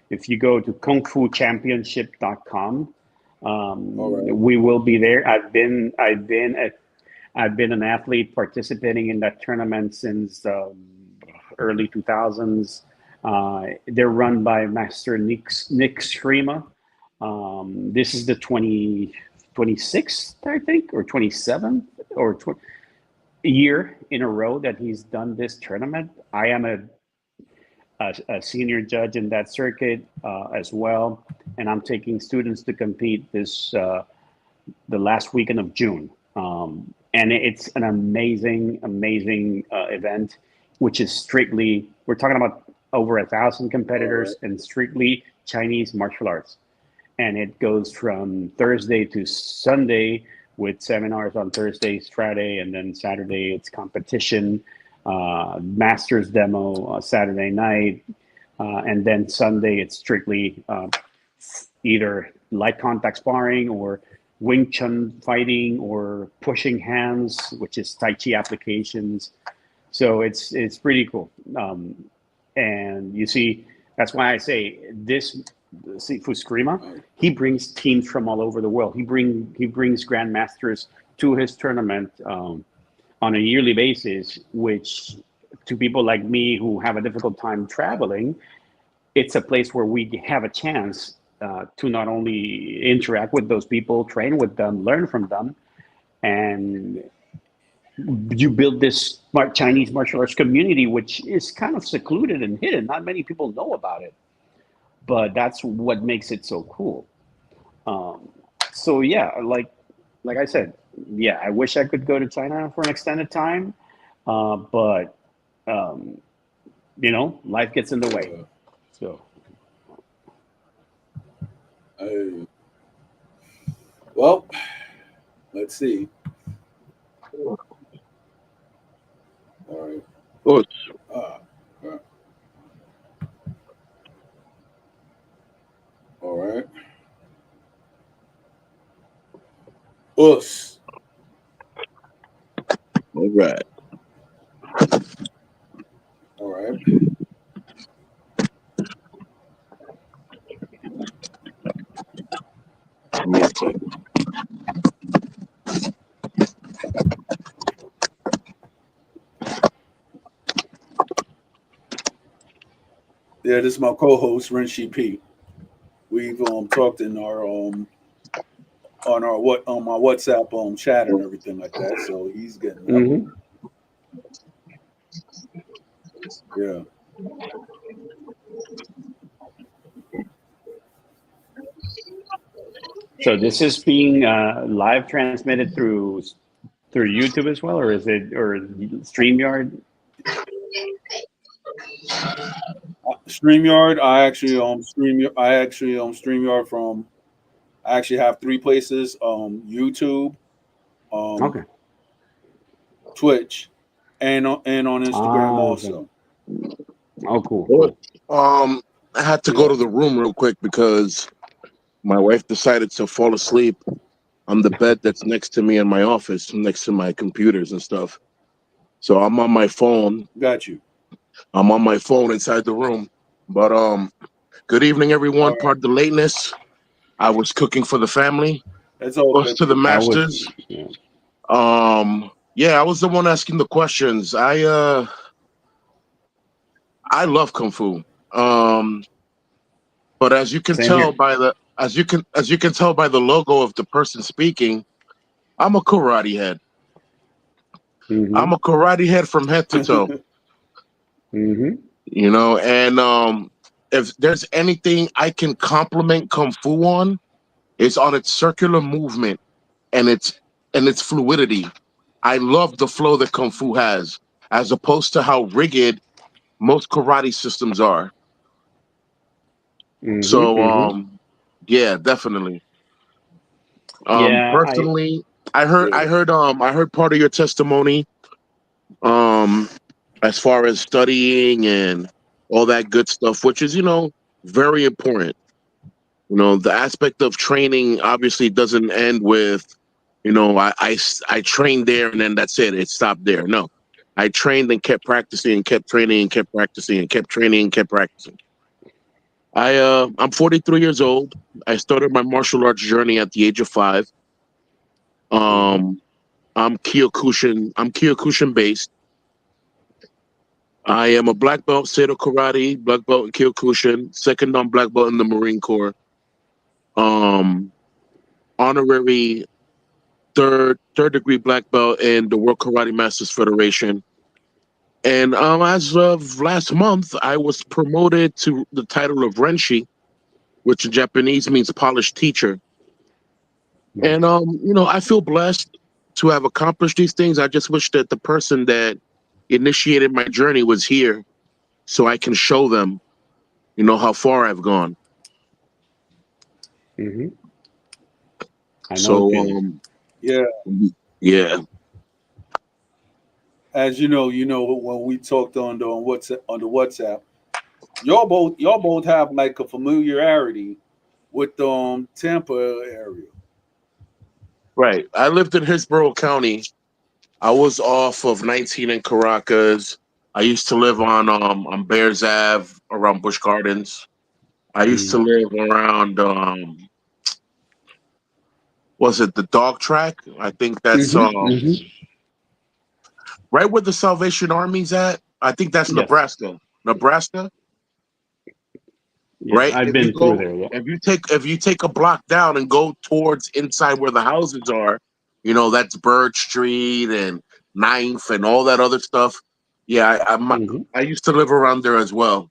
if you go to kungfuchampionship.com, All right. we will be there. I've been an athlete participating in that tournament since early 2000s. They're run by Master Nick Shrima. This is the 26th, I think, or 27th, or year in a row that he's done this tournament. I am a senior judge in that circuit as well, and I'm taking students to compete the last weekend of June. and it's an amazing event, which is strictly, we're talking about over 1,000 All right. competitors and strictly Chinese martial arts. And it goes from Thursday to Sunday with seminars on Thursdays, Friday, and then Saturday it's competition, masters demo Saturday night, and then Sunday it's strictly either light contact sparring or Wing Chun fighting or pushing hands, which is Tai Chi applications. So it's pretty cool. And you see, that's why I say this. See, Fuskrima, he brings teams from all over the world. He brings grandmasters to his tournament on a yearly basis, which to people like me who have a difficult time traveling, it's a place where we have a chance to not only interact with those people, train with them, learn from them, and you build this Chinese martial arts community, which is kind of secluded and hidden. Not many people know about it, but that's what makes it so cool. So yeah, like I said, yeah, I wish I could go to China for an extended time, but life gets in the way. So. Well, let's see. All right. Good. Right. All right. Us. All right. All right. Give me a second. Yeah, this is my co-host Renshi P. We've talked in our on my WhatsApp chat and everything like that. So he's getting that. Mm-hmm. Yeah. So this is being live transmitted through YouTube as well, or is it StreamYard? StreamYard. I actually StreamYard from. I actually have 3 places: YouTube, Okay. Twitch, and on Instagram also. Oh, cool. Good. I had to go to the room real quick because my wife decided to fall asleep on the bed that's next to me in my office, next to my computers and stuff. So I'm on my phone. Got you. I'm on my phone inside the room. But good evening, everyone. Right. Pardon the lateness. I was cooking for the family. That's all Close good. to the masters. Yeah, I was the one asking the questions. I love kung fu. But as you can Same tell here. by the logo of the person speaking, I'm a karate head. Mm-hmm. I'm a karate head from head to toe. Mm-hmm. And if there's anything I can compliment kung fu on, it's on its circular movement and its fluidity. I love the flow that kung fu has, as opposed to how rigid most karate systems are. Mm-hmm. So yeah, definitely. Yeah, Personally, I heard part of your testimony as far as studying and all that good stuff, which is, very important. The aspect of training obviously doesn't end with, I trained there and then that's it. It stopped there. No, I trained and kept practicing and kept training and kept practicing and kept training and kept practicing. I'm 43 years old. I started my martial arts journey at the age of 5. I'm Kyokushin based. I am a black belt Seido Karate, black belt in Kyokushin, second on black belt in the Marine Corps. Honorary third degree black belt in the World Karate Masters Federation. And as of last month, I was promoted to the title of Renshi, which in Japanese means polished teacher. Nice. And I feel blessed to have accomplished these things. I just wish that the person that initiated my journey was here, so I can show them, how far I've gone. Hmm. I know the So, feeling. Yeah, yeah, as you know when we talked on the WhatsApp, y'all both have like a familiarity with Tampa area. right. I lived in Hillsborough County. I was off of 19 in Caracas. I used to live on Bears Ave around Busch Gardens. I used to Mm. live around was it the dog track? I think that's Hmm. Hmm. right where the Salvation Army's at. I think that's Yes. Nebraska. Nebraska, Yes, right? I've been through there. Yeah. If you take a block down and go towards inside where the houses are, that's Bird Street and Ninth and all that other stuff. Yeah, Hmm. I used to live around there as well.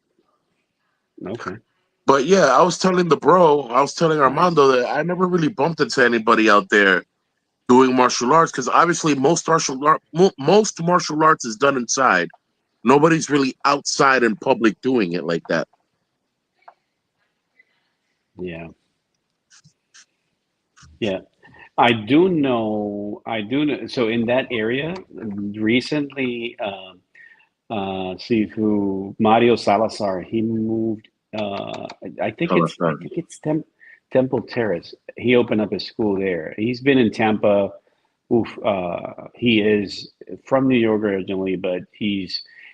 Okay. But yeah, I was telling Nice. Armando that I never really bumped into anybody out there doing martial arts because obviously most martial arts is done inside. Nobody's really outside in public doing it like that. Yeah. Yeah. I do know. I do know. So in that area, recently, see who Mario Salazar. He moved. I Understand. think it's Temple Terrace. He opened up a school there. He's been in Tampa. Oof. He is from New York originally, but he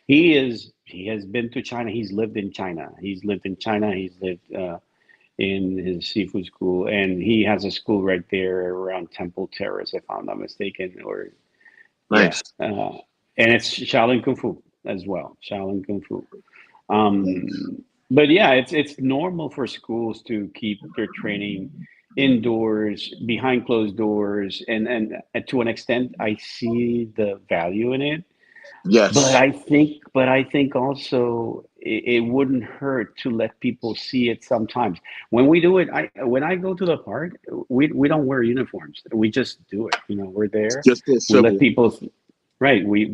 has been to China. He's lived in China. He's lived in China. He's lived in his seafood school, and he has a school right there around Temple Terrace, if I'm not mistaken. Or yeah, Nice. and it's Shaolin Kung Fu as well. Shaolin Kung Fu. But yeah, it's normal for schools to keep their training indoors, behind closed doors, and to an extent, I see the value in it. But Yes. I think also it wouldn't hurt to let people see it sometimes. When we do it, when I go to the park, we don't wear uniforms. We just do it. We're there. Just as We let civil. people, right? We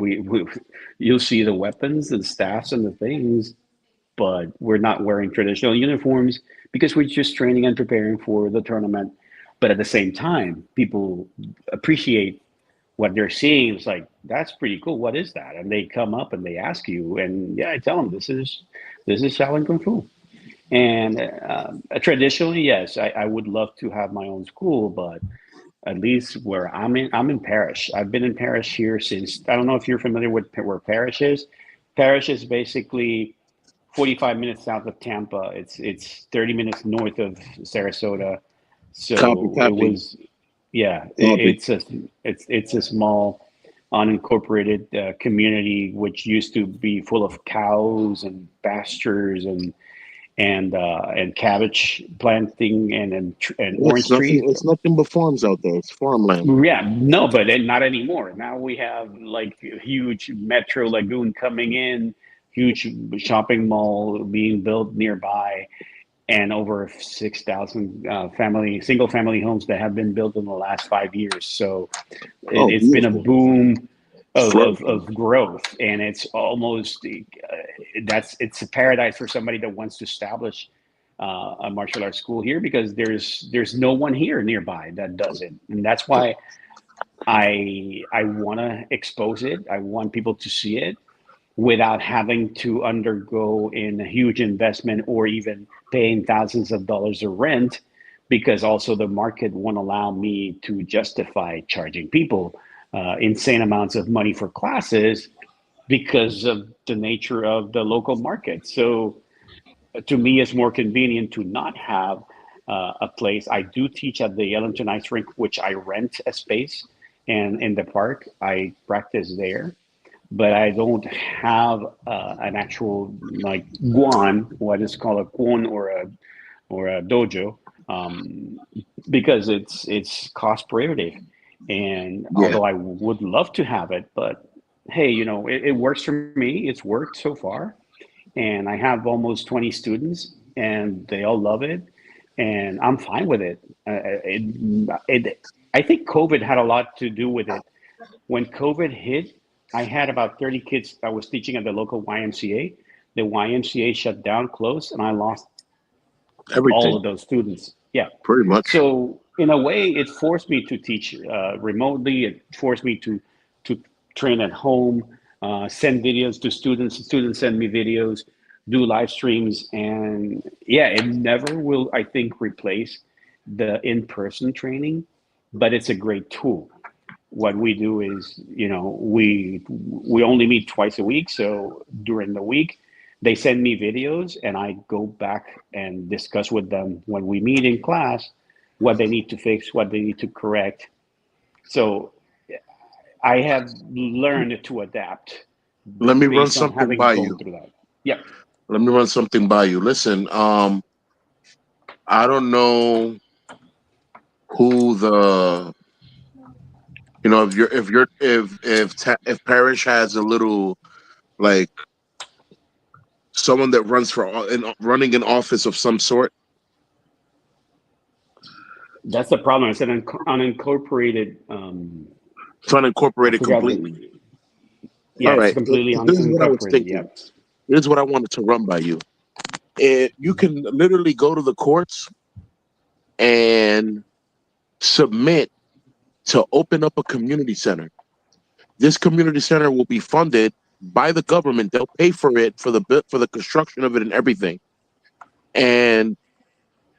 you'll see the weapons and staffs and the things, but we're not wearing traditional uniforms because we're just training and preparing for the tournament. But at the same time, people appreciate what they're seeing. Is like, that's pretty cool. What is that? And they come up and they ask you, and yeah, I tell them this is Shaolin Kung Fu. And traditionally, yes, I would love to have my own school, but at least where I'm in Parish. I've been in Parish here since. I don't know if you're familiar with where Parish is. Parish is basically 45 minutes south of Tampa. It's 30 minutes north of Sarasota. Copy, So it copy, was, yeah, copy. it's a small unincorporated community which used to be full of cows and pastures and cabbage planting and It's orange nothing. trees. It's nothing but farms out there. It's farmland. Yeah, no, but not anymore. Now we have like a huge metro lagoon coming in, huge shopping mall being built nearby, and over 6,000 single family homes that have been built in the last 5 years. So Oh, it's been a beautiful. boom Flourishing. of growth, and it's almost it's a paradise for somebody that wants to establish a martial arts school here because there's no one here nearby that does it, and that's why I want to expose it. I want people to see it without having to undergo in a huge investment or even paying thousands of dollars of rent, because also the market won't allow me to justify charging people insane amounts of money for classes because of the nature of the local market. So to me, it's more convenient to not have a place. I do teach at the Ellington Ice Rink, which I rent a space, and in the park, I practice there, but I don't have an actual like guan, what is called a guan or a dojo, um, because it's cost prohibitive. And Yeah. although I would love to have it, but hey, it works for me. It's worked so far, and I have almost 20 students, and they all love it. and I'm fine with it. I think COVID had a lot to do with it. When COVID hit, I had about 30 kids I was teaching at the local YMCA. The YMCA shut down, closed, and I lost all Everything, of those students. Yeah. pretty much. So in a way, it forced me to teach remotely. It forced me to train at home, send videos to students. Students send me videos, do live streams, and yeah, it never will, I think, replace the in-person training, but it's a great tool. What we do is, we only meet twice a week. So during the week, they send me videos, and I go back and discuss with them when we meet in class what they need to fix, what they need to correct. So I have learned to adapt Let me run based on something having by gone you. through that. Yeah. Let me run something by you. Listen, I don't know who the if parish has a little like someone that runs running an office of some sort. That's the problem. It's an unincorporated. It's I unincorporated forgot. completely. Yeah, All it's right. completely This is what I was unincorporated. Yeah. thinking. This is what I wanted to run by you. You can literally go to the courts and submit to open up a community center. This community center will be funded by the government. They'll pay for it for the construction of it and everything. And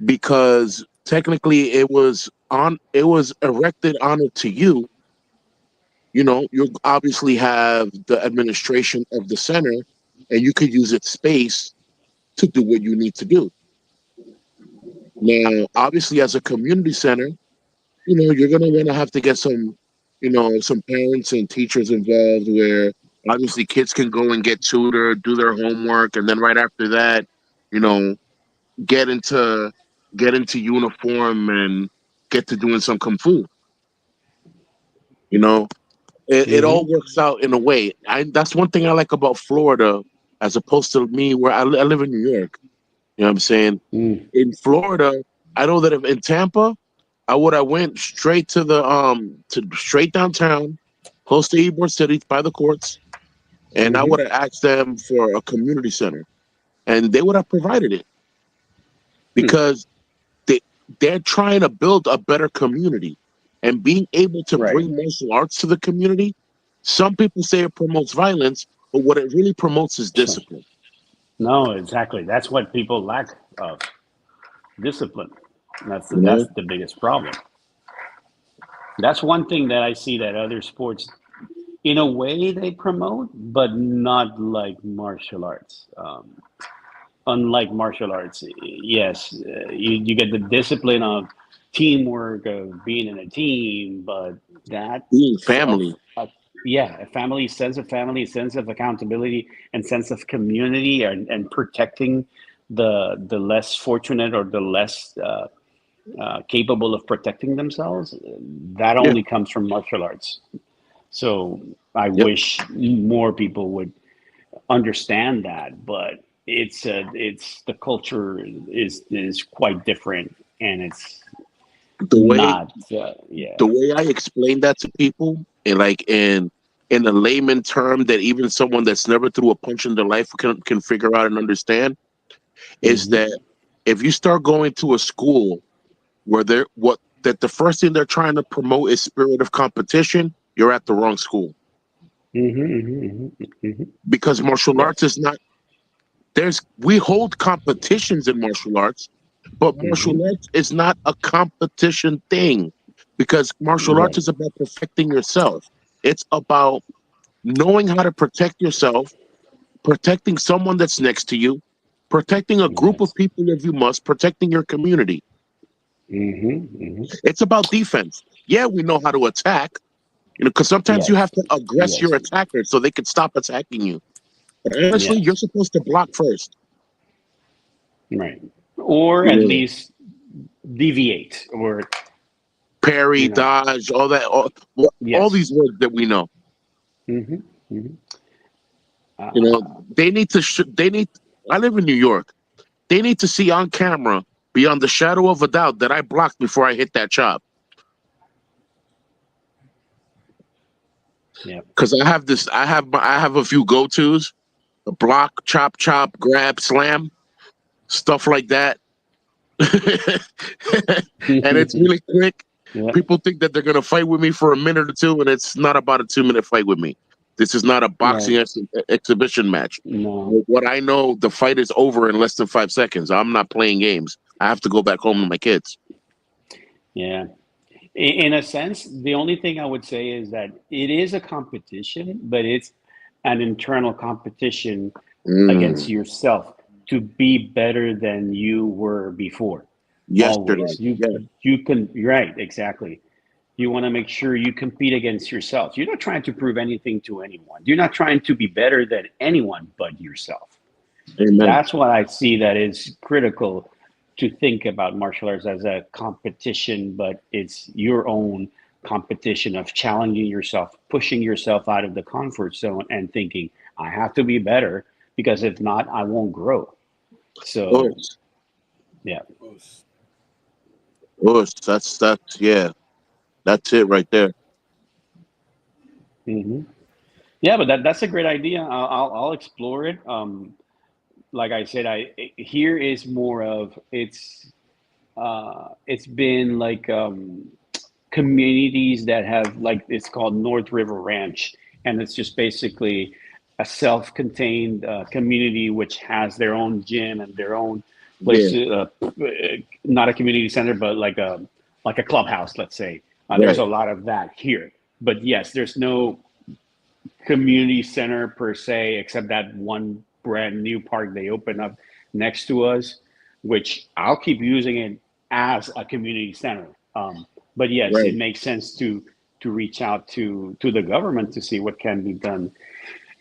because technically it was erected honor to you, you obviously have the administration of the center, and you could use its space to do what you need to do. Now, obviously, as a community center, you're gonna want to have to get some parents and teachers involved where obviously kids can go and get tutored, do their homework, and then right after that, you know, get into get into uniform and get to doing some kung fu. You know, it all Hmm. works out in a way. That's one thing I like about Florida, as opposed to me where I live in New York. You know what I'm saying? Mm. In Florida, I know that if in Tampa, I would have went straight to straight downtown, close to Ybor City by the courts, and I would Hmm. have asked them for a community center, and they would have provided it Hmm. because they they're trying to build a better community, and being able to Right. bring martial arts to the community. Some people say it promotes violence, but what it really promotes is So, discipline. no, exactly. That's what people lack of discipline. You That's know, the biggest problem. That's one thing that I see that other sports, in a way, they promote, but not like martial arts. Unlike martial arts, yes, you get the discipline of teamwork, of being in a team, but that being self, family. yeah, a family, sense of accountability, and sense of community, and protecting the less fortunate, or the less capable of protecting themselves. That Yeah. only comes from martial arts. So I Yep. wish more people would understand that, but it's the culture is quite different, and it's The way not yeah. the way I explain that to people, and like in a layman term that even someone that's never threw a punch in their life can figure out and understand, is Hmm. that if you start going to a school where they're what that the first thing they're trying to promote is spirit of competition, you're at the wrong school. Hmm. Hmm. Hmm. Because martial arts Yes. is not there's we hold competitions in martial arts, but martial Hmm. arts is not a competition thing, because martial arts Right. is about perfecting yourself. It's about knowing how to protect yourself, protecting someone that's next to you, protecting a group of Yes. people if you must, protecting your community. Hmm. Hmm. It's about defense. Yeah, we know how to attack, because sometimes you have Yes. to aggress your Yes. attacker so they can stop attacking you. But honestly, you're Yes. supposed to block first. Right. Or You at know, least deviate, or parry, you know dodge, all that, all yes. these words that we know. Hmm. Hmm. You know, uh, they need to. They need. I live in New York. They need to see on camera beyond the shadow of a doubt that I blocked before I hit that chop. Yeah. Because I have a few go-tos: a block, chop, grab, slam, stuff like that. And it's really quick. Yeah. People think that they're gonna fight with me for a minute or two, and it's not about a 2-minute fight with me. This is not a boxing Right. exhibition match. No. What I know, the fight is over in less than 5 seconds. I'm not playing games. I have to go back home to my kids. Yeah. In a sense, the only thing I would say is that it is a competition, but it's an internal competition against Mm. yourself to be better than you were before. Yesterday, Always. You yeah, you can right, exactly. You want to make sure you compete against yourself. You're not trying to prove anything to anyone. You're not trying to be better than anyone but yourself. amen. That's what I see that is critical to think about martial arts as a competition, but it's your own competition of challenging yourself, pushing yourself out of the comfort zone and thinking, I have to be better because if not, I won't grow. Of So, course, yeah. of course. That's yeah, that's it right there. hmm Yeah, but that's a great idea. I'll explore it. Like I said, here is more of it's been like communities that have like it's called North River Ranch, and it's just basically a self-contained community which has their own gym and their own place, Yeah, not a community center, but like a clubhouse, let's say. There's right. a lot of that here, but yes, there's no community center per se, except that one brand new park they opened up next to us, which I'll keep using it as a community center. But yes, it Right. makes sense to reach out to the government to see what can be done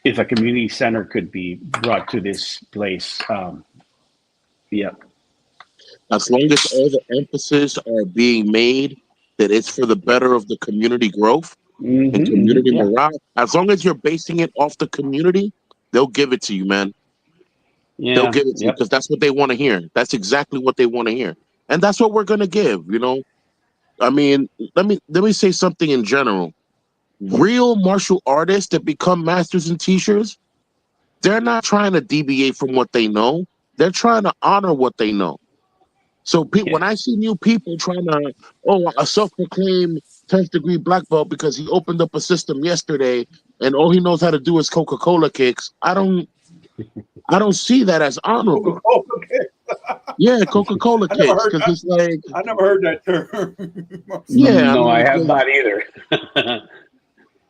if a community center could be brought to this place. Yeah. As long as all the emphasis are being made that it's for the better of the community growth and community Yeah. morale, as long as you're basing it off the community, they'll give it to you, man. They'll Yeah. give it to you Yep. because that's what they want to hear. That's exactly what they want to hear. And that's what we're gonna give, you know. I mean, let me say something in general. Real martial artists that become masters and teachers, they're not trying to deviate from what they know. They're trying to honor what they know. So Yeah. when I see new people trying to, a self-proclaimed 10th degree black belt because he opened up a system yesterday and all he knows how to do is Coca-Cola kicks, I don't see that as honorable. Coca-Cola. Okay. Yeah, Coca-Cola I never kicks heard. because it's like, I never heard that term. yeah, I No, mean, I it's have like, not either.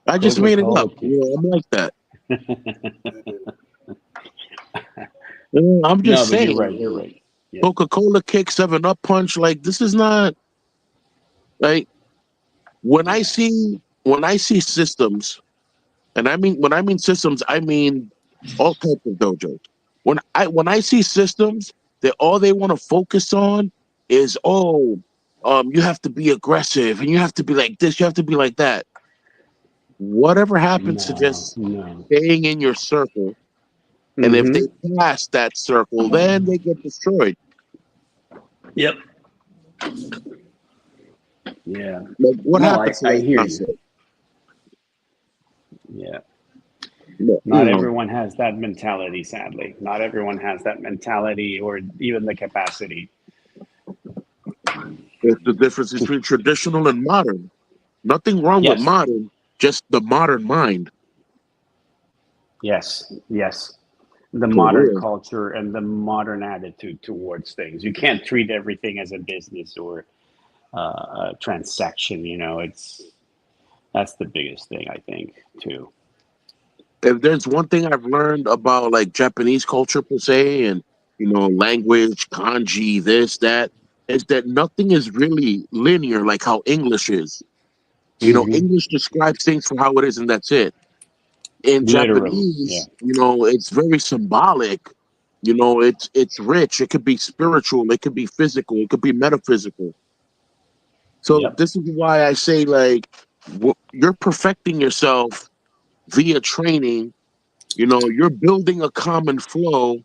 I just made it Coca-Cola up. You kicks. know, I'm like that. I'm No, just but you're saying, right. You're like, right. Yeah. Coca-Cola kick, 7 Up punch. Like this is not like when I see systems, and when I mean systems, I mean all types of dojos. When I see systems that all they want to focus on is you have to be aggressive and you have to be like this, you have to be like that. Whatever happens to No, just no. staying in your circle, and if they Mm-hmm. pass that circle, then they get destroyed. Yep. Yeah. Like what No, happened to I that hear you. concept? Yeah. But, Not everyone has that mentality, sadly. Not everyone has that mentality or even the capacity. it's the difference To, between traditional and modern. Nothing wrong with yes. modern, just the modern mind. Yes. Yes. The For modern real. culture and the modern attitude towards things. You can't treat everything as a business or a transaction. That's the biggest thing, I think, too. If there's one thing I've learned about like Japanese culture per se, and language, kanji, this, that, is that nothing is really linear like how English is. Hmm. English describes things for how it is, and that's it. In Literally. Yeah. Japanese, it's very symbolic. It's rich. It could be spiritual. It could be physical. It could be metaphysical. So Yep. this is why I say like you're perfecting yourself via training. You're building a common flow,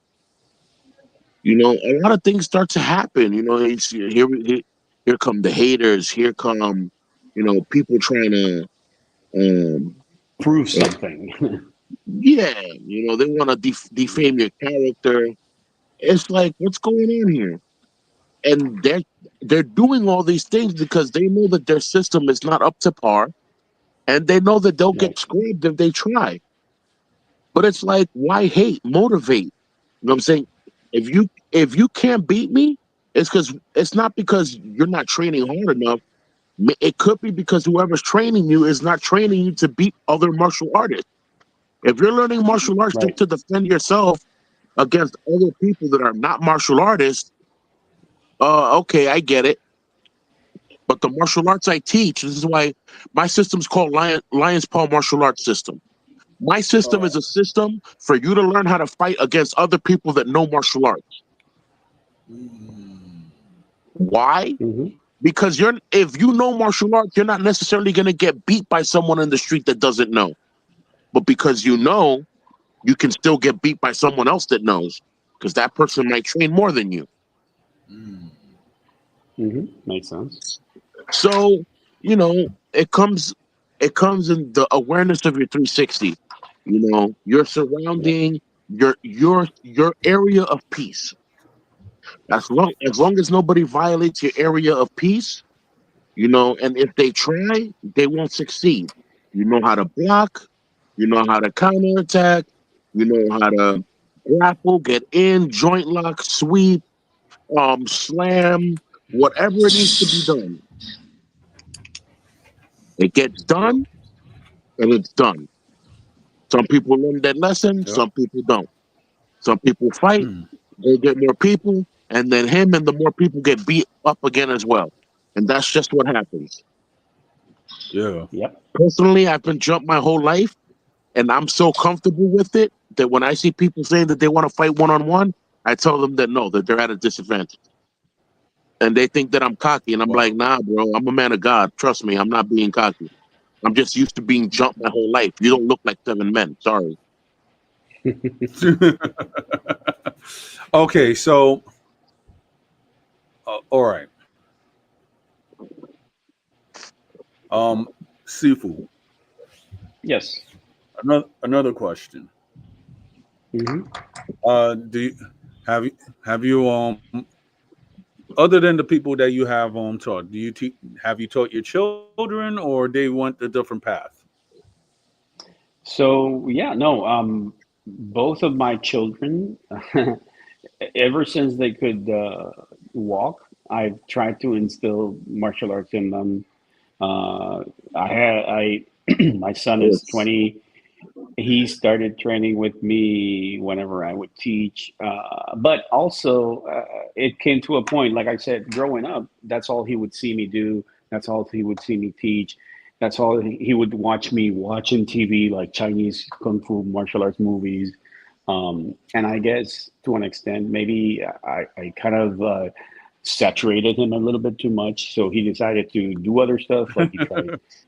You know, a lot of things start to happen. You know, here come the haters. Here come, people trying to, um, Prove uh, something. yeah, they want to defame your character. It's like, what's going on here? And they're doing all these things because they know that their system is not up to par, and they know that they'll Right. get screwed if they try. But it's like, why hate? Motivate. You know what I'm saying? If you can't beat me, it's not because you're not training hard enough. It could be because whoever's training you is not training you to beat other martial artists. If you're learning martial arts just Right. to defend yourself against other people that are not martial artists, okay, I get it. But the martial arts I teach, this is why my system's called Lion's Paw Martial Arts System. My system is a system for you to learn how to fight against other people that know martial arts. Why? Hmm. Because if you know martial arts, you're not necessarily going to get beat by someone in the street that doesn't know. But because you know, you can still get beat by someone else that knows, because that person might train more than you. Hmm. Makes sense. So, you know, it comes in the awareness of your 360. Your Yep. surrounding, your area of peace. As long as nobody violates your area of peace, and if they try, they won't succeed. You know how to block, you know how to counterattack, you know how to grapple, get in, joint lock, sweep, slam, whatever it needs to be done. It gets done and it's done. Some people learn that lesson, Yep. some people don't. Some people fight, they get more people, and then him and the more people get beat up again as well. And that's just what happens. Yeah. Yep. Personally, I've been jumped my whole life, and I'm so comfortable with it that when I see people saying that they want to fight one on one, I tell them that no, that they're at a disadvantage. And they think that I'm cocky, and I'm like, Wow. nah, bro, I'm a man of God. Trust me, I'm not being cocky. I'm just used to being jumped my whole life. You don't look like 7 men. Sorry. Okay, so all right. Sifu. Yes. Another question. Hmm. Do you have you other than the people that you have taught, have you taught your children or they went a different path? So yeah, no. Both of my children, ever since they could walk, I've tried to instill martial arts in them. Uh, I my son is Yes. 20. He started training with me whenever I would teach. But also, it came to a point, like I said, growing up, that's all he would see me do. That's all he would see me teach. That's all he would watch me watching TV, like Chinese kung fu martial arts movies. And I guess to an extent, maybe I kind of saturated him a little bit too much. So he decided to do other stuff. Like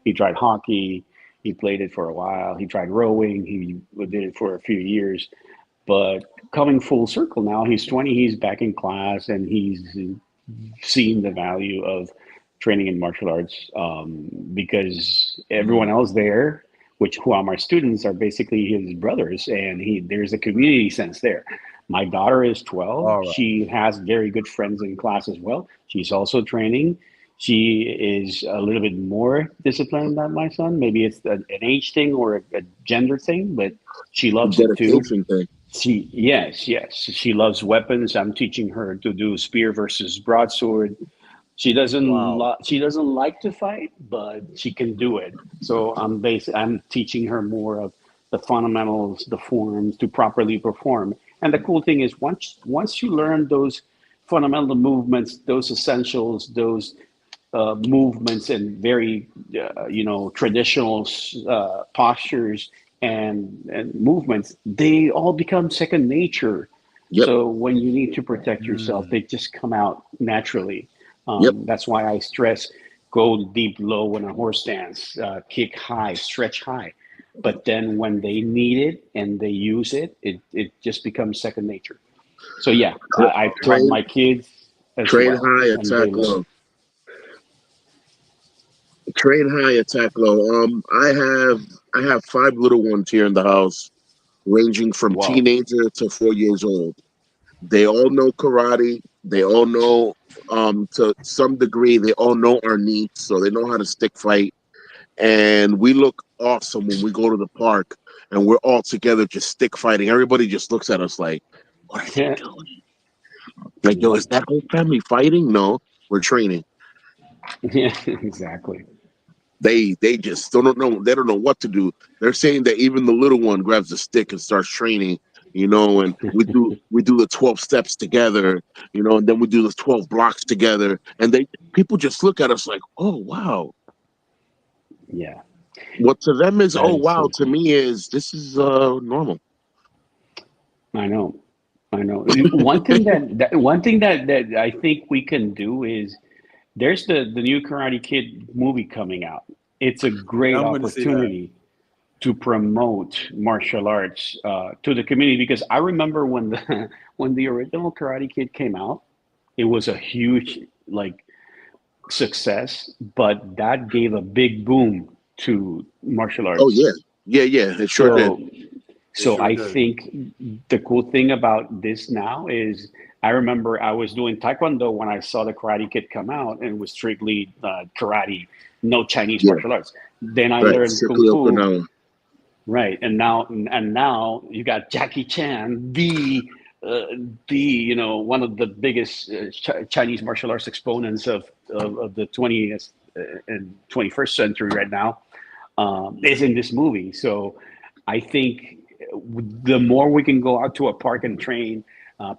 he tried hockey. He played it for a while. He tried rowing. He did it for a few years. But coming full circle now, he's 20. He's back in class, and he's seen the value of training in martial arts because everyone else there, which who are my students, are basically his brothers, and there's a community sense there. My daughter is 12. All right. She has very good friends in class as well. She's also training. She is a little bit more disciplined than my son. Maybe it's an age thing or a gender thing, but she loves it too. Dedication thing. Yes, she loves weapons. I'm teaching her to do spear versus broadsword. Wow. She doesn't like to fight, but she can do it. So I'm teaching her more of the fundamentals, the forms to properly perform. And the cool thing is once you learn those fundamental movements, those essentials, those movements and very traditional postures and movements, they all become second nature. Yep. So when you need to protect yourself, Mm. they just come out naturally. Yep. That's why I stress go deep low in a horse stance, kick high, stretch high. But then when they need it and they use it, it just becomes second nature. So yeah, I've taught Train, my kids as train well, high, and they attack love. low. Train high, attack low. I have five little ones here in the house, ranging from Wow. teenager to 4 years old. They all know karate. They all know, to some degree, they all know our needs, so they know how to stick fight. And we look awesome when we go to the park and we're all together just stick fighting. Everybody just looks at us like, "What are you Yeah. doing?" Like, yo, is that whole family fighting? No, we're training. Yeah, exactly. They just don't know. They don't know what to do. They're saying that even the little one grabs a stick and starts training. And we do the 12 steps together. And then we do the 12 blocks together. And people just look at us like, "Oh wow." Yeah, What to them is, that "Oh is wow," so to cool. me is, this is normal. I know. I know. One thing that I think we can do is there's the new Karate Kid movie coming out. It's a Yeah, great I'm going to see that. opportunity to promote martial arts to the community because I remember when the when the original Karate Kid came out, it was a huge like success, but that gave a big boom to martial Oh arts. yeah, yeah, yeah. It sure did. So It so sure I did. think the cool thing about this now is I remember I was doing Taekwondo when I saw the Karate Kid come out, and it was strictly karate, no Chinese Yeah, martial arts. Then I right. learned Kung Strictly Fu, Okinawa. right? And now you got Jackie Chan, uh, one of the biggest Chinese martial arts exponents of the 20th and 21st century right now, is in this movie. So I think the more we can go out to a park and train,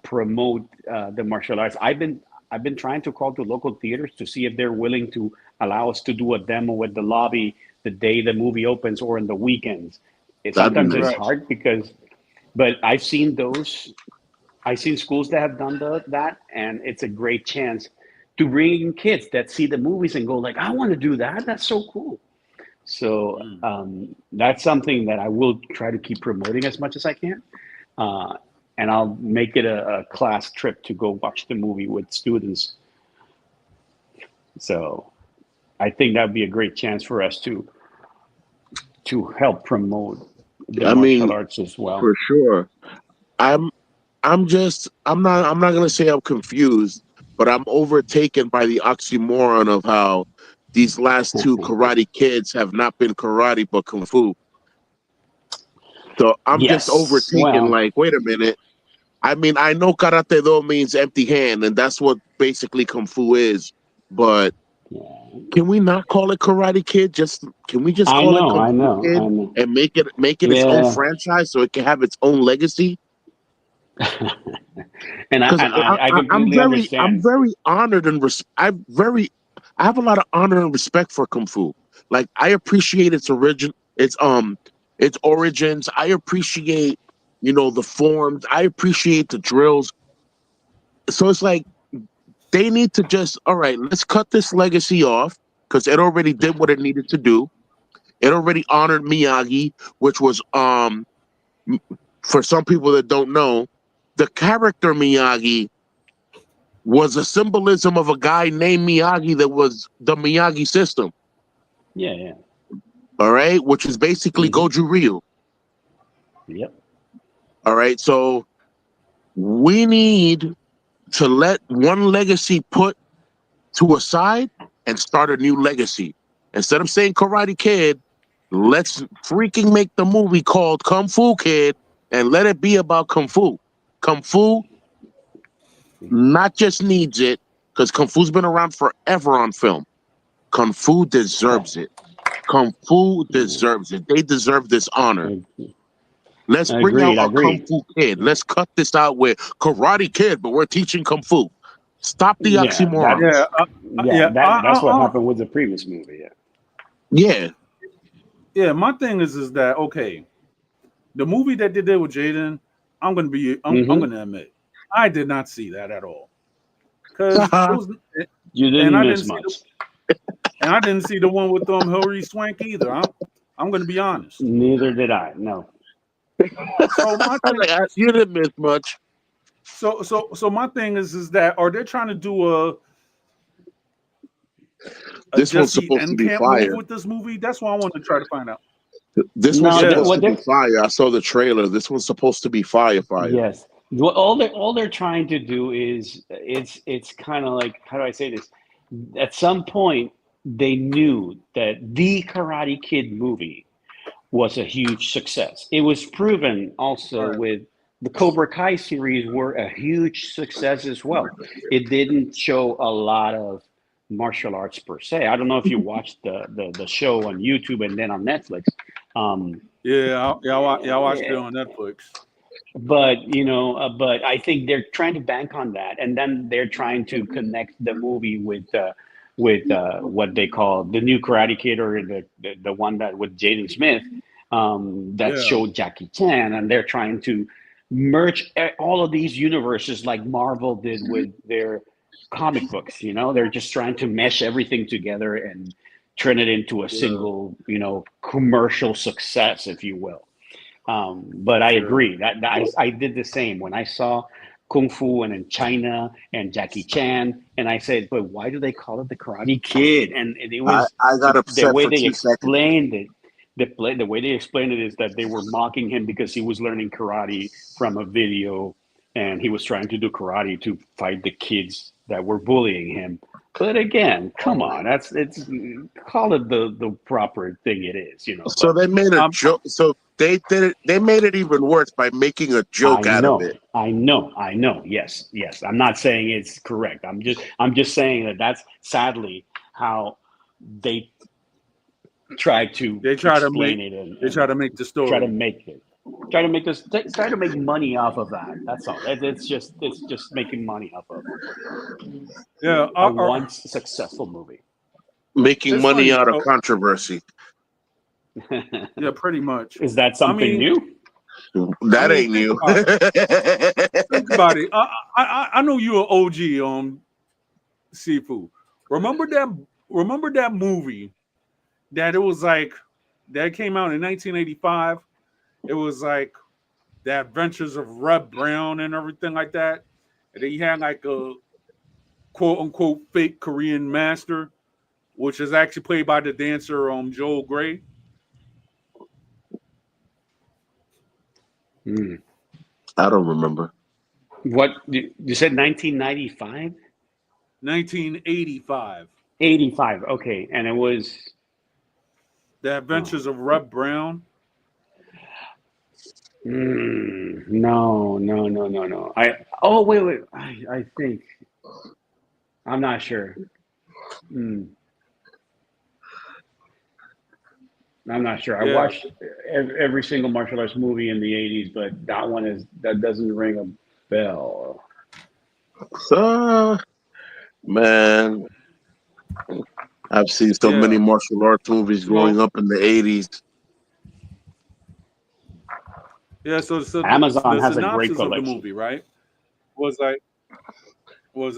promote the martial arts. I've been trying to call to local theaters to see if they're willing to allow us to do a demo at the lobby the day the movie opens or in the weekends. That'd be Sometimes it's Right. nice. hard because, but I've seen those. I've seen schools that have done that, and it's a great chance to bring in kids that see the movies and go like, I want to do that. That's so cool. So Mm. that's something that I will try to keep promoting as much as I can. Uh, and I'll make it a class trip to go watch the movie with students. So I think that would be a great chance for us to help promote the I martial mean, arts as well. for sure. I'm I'm not gonna say I'm confused, but I'm overtaken by the oxymoron of how these last two Karate Kids have not been karate but kung fu. So I'm just Yes. overtaken. Well, Like, wait a minute. I mean, I know karate do means empty hand, and that's what basically kung fu is. But yeah. can we not call it Karate Kid? Can we just I call it know. Kung I Fu know. Kid I know. and make it its own Yeah. franchise so it can have its own legacy? and I, Because and I, I I'm completely I'm understand. very honored and I have a lot of honor and respect for Kung Fu. Like, I appreciate its origins. I appreciate the forms. I appreciate the drills. So it's like, they need to just, all right, let's cut this legacy off because it already did what it needed to do. It already honored Miyagi, which was, for some people that don't know, the character Miyagi was a symbolism of a guy named Miyagi that was the Miyagi system. Yeah. Yeah. All right, which is basically Hmm. Goju Ryu. Yep. All right, so we need to let one legacy put to a side and start a new legacy. Instead of saying Karate Kid, let's freaking make the movie called Kung Fu Kid and let it be about Kung Fu. Kung Fu not just needs it, because Kung Fu's been around forever on film. Kung Fu deserves it. Kung Fu deserves it. They deserve this honor. Let's bring out Agreed. a Kung Agreed. Fu Kid. Let's cut this out with Karate Kid, but we're teaching Kung Fu. Stop the Yeah. Yeah. oxymorons. Yeah. Yeah. That's what happened with the previous movie. Yeah. Yeah. Yeah. My thing is that okay? The movie that they did with Jaden, I'm Hmm. gonna admit, I did not see that at all because it was, You and didn't I miss didn't see much. the one with Hilary Swank either. I'm gonna be honest. Neither did I. No. So my thing, You didn't miss much. So my thing is that are they trying to do a This one's Jesse supposed to be Camp move fire. with this movie? That's what I want to try to find out. This one's No, Yeah. supposed what to be they're fire. I saw the trailer. This one's supposed to be fire, fire. yes. All they're trying to do is it's kind of like, how do I say this? At some point, they knew that the Karate Kid movie was a huge success. It was proven also Right. with the Cobra Kai series were a huge success as well. It didn't show a lot of martial arts per se. I don't know if you watched the show on YouTube and then on Netflix. Um, I watched it on Netflix. but I think they're trying to bank on that, and then they're trying to connect the movie with what they call the new Karate Kid, or the one that with Jaden Smith, that Yeah. showed Jackie Chan, and they're trying to merge all of these universes like Marvel did with their comic books. They're just trying to mesh everything together and turn it into a Yeah. single, commercial success, if you will. But I Yeah. agree that I did the same when I saw Kung Fu and in China and Jackie Chan, and I said, but why do they call it the Karate Kid? And it was I got the upset way for they 2 seconds. explained it. The way they explained it is that they were mocking him because he was learning karate from a video, and he was trying to do karate to fight the kids that were bullying him. But again, come on, it's call it the proper thing it is, So But they made a Um, joke. So they did it. They made it even worse by making a I joke out of know, it. I know. Yes, yes. I'm not saying it's correct. I'm just saying that that's sadly how they try to they try to explain make it and, they try and to make the try to story. make it, try to make money off of that. That's all. It's just making money off of Yeah. a once successful movie. Making It's money funny. out of controversy. Yeah, pretty much. Is that I something mean, new? That ain't think new. about it. Think about it. I know you're an OG on seafood. Remember that? Remember that movie that it was like that came out in 1985. It was like the Adventures of Red Brown and everything like that. And then you had like a quote unquote fake Korean master, which is actually played by the dancer Joel Grey. Hmm. I don't remember. What you said? 1995, 1985. 85. Okay, and it was. The Oh. Adventures of Red Brown. No, no, no, no, no. Oh, wait. I think I'm not sure. Mm, I'm not sure. I Yeah. watched every single martial arts movie in the '80s, but that doesn't ring a bell. So, man, I've seen so many Yeah. martial arts movies growing Well, up in the 80s. yeah. So Amazon the has a great synopsis of the collection. movie, right, was like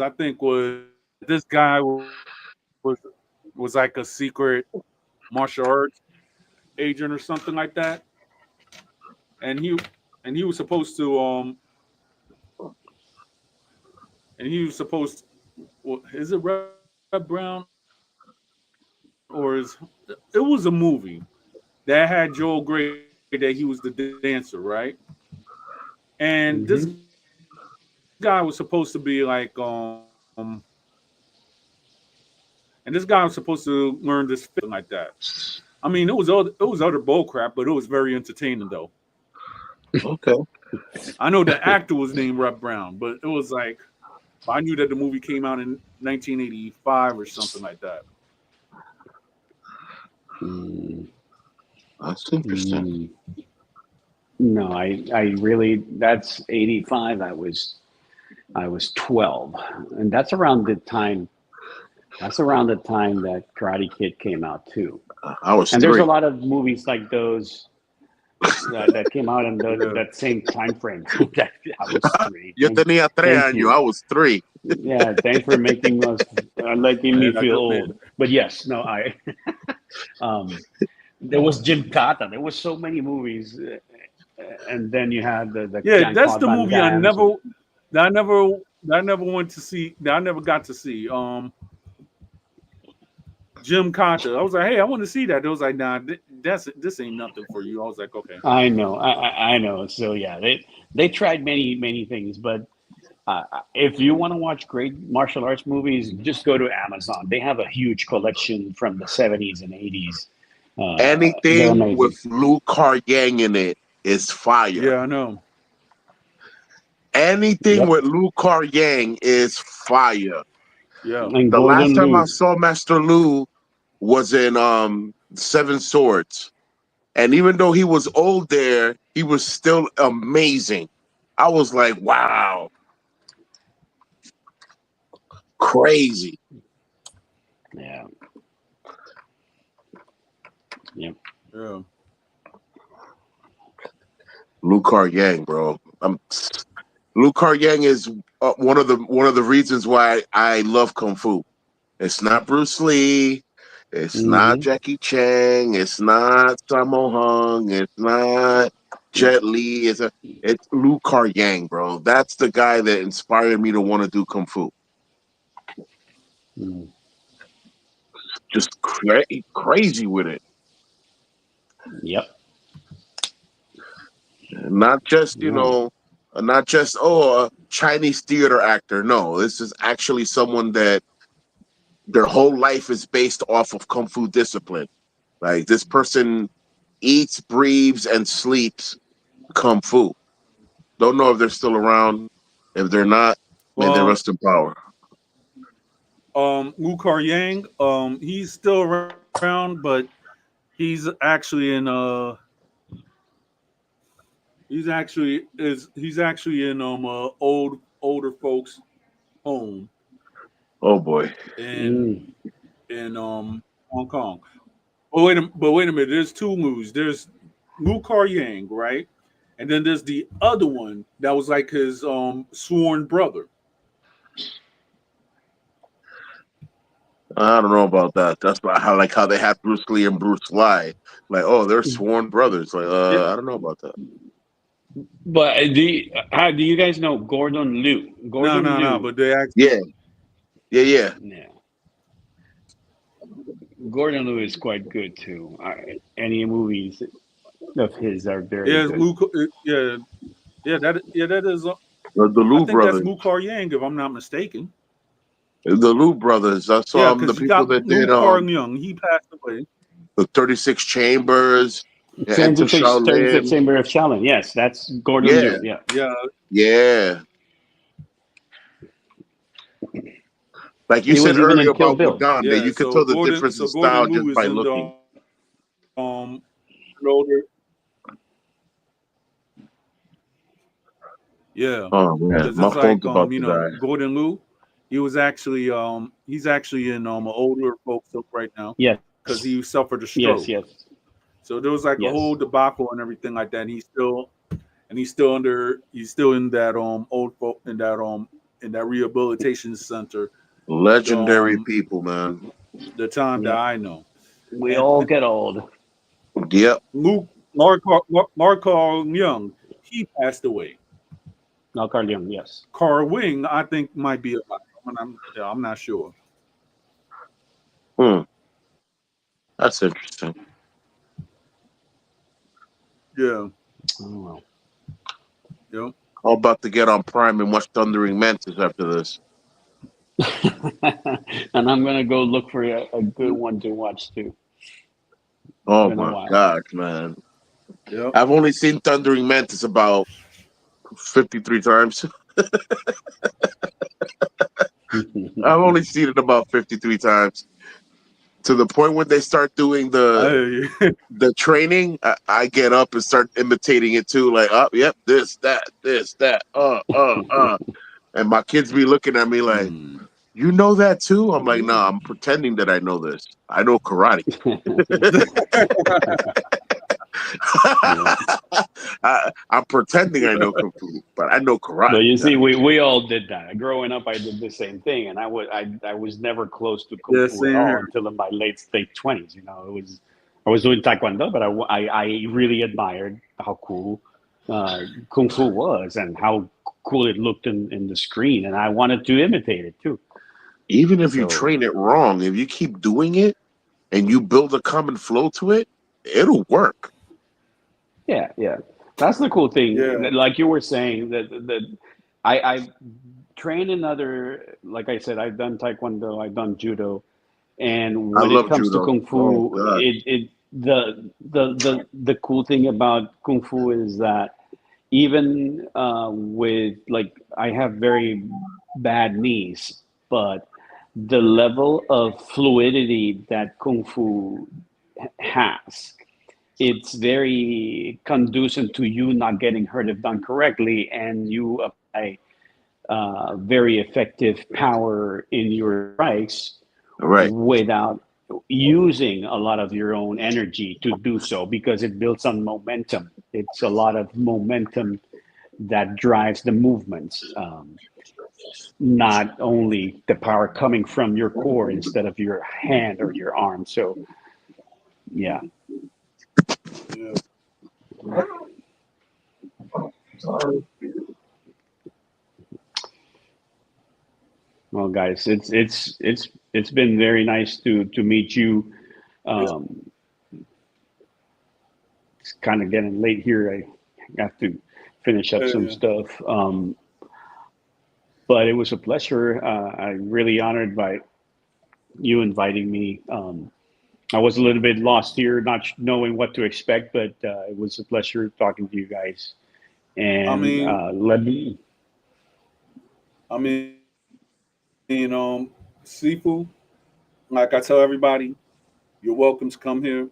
I think was this guy was like a secret martial arts agent or something like that, and he was supposed to and he was supposed well, is it Red Brown or is it was a movie that had Joel Grey that he was the dancer, right? And this Hmm. guy was supposed to be like and this guy was supposed to learn this something like that. I mean, it was other bull crap, but it was very entertaining though. Okay. I know the actor was named Rep Brown, but it was like I knew that the movie came out in 1985 or something like that. Mm, That's interesting. mm. No, I really that's '85. I was 12, and that's around the time. That's around the time that Karate Kid came out too. I was And there's a 3. lot of movies like those that came out in Yeah. that same time frame. That I was 3. Yo tenía 3 Thank años. you. I was 3. Yeah, thanks for making me Man, I feel just old. But yes, no, um, there was Jim Kata. There was so many movies, and then you had the yeah, Jean that's Claude the Van movie I Damme's. never. that I never went to see. That I never got to see. Jim Cotta. I was like, hey, I want to see that. It was like, nah, this ain't nothing for you. I was like, okay. I know. So yeah, they tried many things, but if you want to watch great martial arts movies, just go to Amazon. They have a huge collection from the 70s and 80s. They're Anything with amazing. Liu Yang in it is fire. Yeah, I know. Anything Yep. with Liu Yang is fire. Yeah. And The last Gordon time I Liu. saw Master Lu was in Seven Swords. And even though he was old there, he was still amazing. I was like, wow, crazy. Yeah. Yep. Yeah. Liu Yang, bro. Liu Yang is one of the reasons why I love Kung Fu. It's not Bruce Lee. It's not Hmm. Jackie Chan. It's not Sammo Hung. It's not Jet Li. It's Liu Yang, bro. That's the guy that inspired me to want to do Kung Fu. Mm. Just crazy with it. Yep. Not just, Yeah. not just, a Chinese theater actor. No, this is actually someone that their whole life is based off of Kung Fu discipline. Like this person eats, breathes, and sleeps Kung Fu. Don't know if they're still around. If they're not, may they Well, rest in power. Wu Yang, he's still around, but he's he's actually in older folks home Oh boy. in Mm. Hong Kong. But wait a minute. There's two Mus. There's Wu Yang, right? And then there's the other one that was like his sworn brother. I don't know about that. That's why I like how they had Bruce Lee and Bruce Lee. Like, oh, they're sworn brothers. Like, Yeah. I don't know about that. But how do you guys know Gordon Liu? No, Gordon no, no. Liu. But they actually. Yeah, yeah. Yeah. Gordon Liu is quite good too. Any movies of his are very Yeah, good. Yeah, that is. The I Lu think that's brothers. Wu Yang, if I'm not mistaken. The Lu brothers. That's Yeah, the because you people got that Wu did Young. He passed away. the 36 Chambers, Enter 36 Shaolin. Chamber of Shaolin. Yes, that's Gordon Yeah, Liu. Yeah. Yeah, yeah. Like you He said was even earlier in Kill about Bill. Wadon, that yeah. you could tell the difference in Gordon style Liu just is by in looking. the older. Yeah, Oh man, because my it's like phone's about to die. Gordon Liu. He's actually in an older folks home right now Yes. because he suffered a Yes. stroke. Yes. So there was like a whole Yes. debacle and everything like that. And he's still in that old folk in that rehabilitation center. Legendary Um, people, man. the time that Yep. I know, We and all get old. Yep. Luke Mark Young, he passed away. Now, Carl Jung, yes. Carl Wing, I think, might be alive. I'm not sure. Hmm. That's interesting. Yeah. Oh, well. Yeah. I'm about to get on Prime and watch Thundering Mantis after this. And I'm gonna go look for a good one to watch too. It's Oh been a my while. God, man. Yeah. I've only seen Thundering Mantis about 53 times. I've only seen it about 53 times. To the point when they start doing I, the training, I get up and start imitating it too. Like, oh, yep, this, that, and my kids be looking at me like, Hmm. "You know that too?" I'm like, "Nah, I'm pretending that I know this. I know karate. Yeah. I'm pretending I know kung fu, but I know karate." But you see, we all did that. Growing up, I did the same thing, and I was never close to kung Yeah. fu at Same all here. until in my late 20s. I was doing taekwondo, but I really admired how cool kung fu was and how cool it looked in the screen, and I wanted to imitate it too. Even if you So train it wrong, if you keep doing it and you build a common flow to it, it'll work. yeah, that's the cool thing. Yeah. Like you were saying, that I train in other. Like I said, I've done Taekwondo, I've done Judo, and I when it love comes to judo. Kung Oh Fu, God. the cool thing about Kung Fu is that even with like I have very bad knees, but the level of fluidity that Kung Fu has, it's very conducive to you not getting hurt if done correctly, and you apply very effective power in your strikes All right. without using a lot of your own energy to do so because it builds on momentum. It's a lot of momentum that drives the movements, not only the power coming from your core instead of your hand or your arm. So, yeah. Yeah. Well, guys, it's been very nice to meet you. Yeah. Um, it's kind of getting late here. I have to finish up some Yeah. stuff. But it was a pleasure. I'm really honored by you inviting me. I was a little bit lost here, not knowing what to expect, but it was a pleasure talking to you guys. I And mean, let me, I mean, Sifu, like I tell everybody, you're welcome to come here.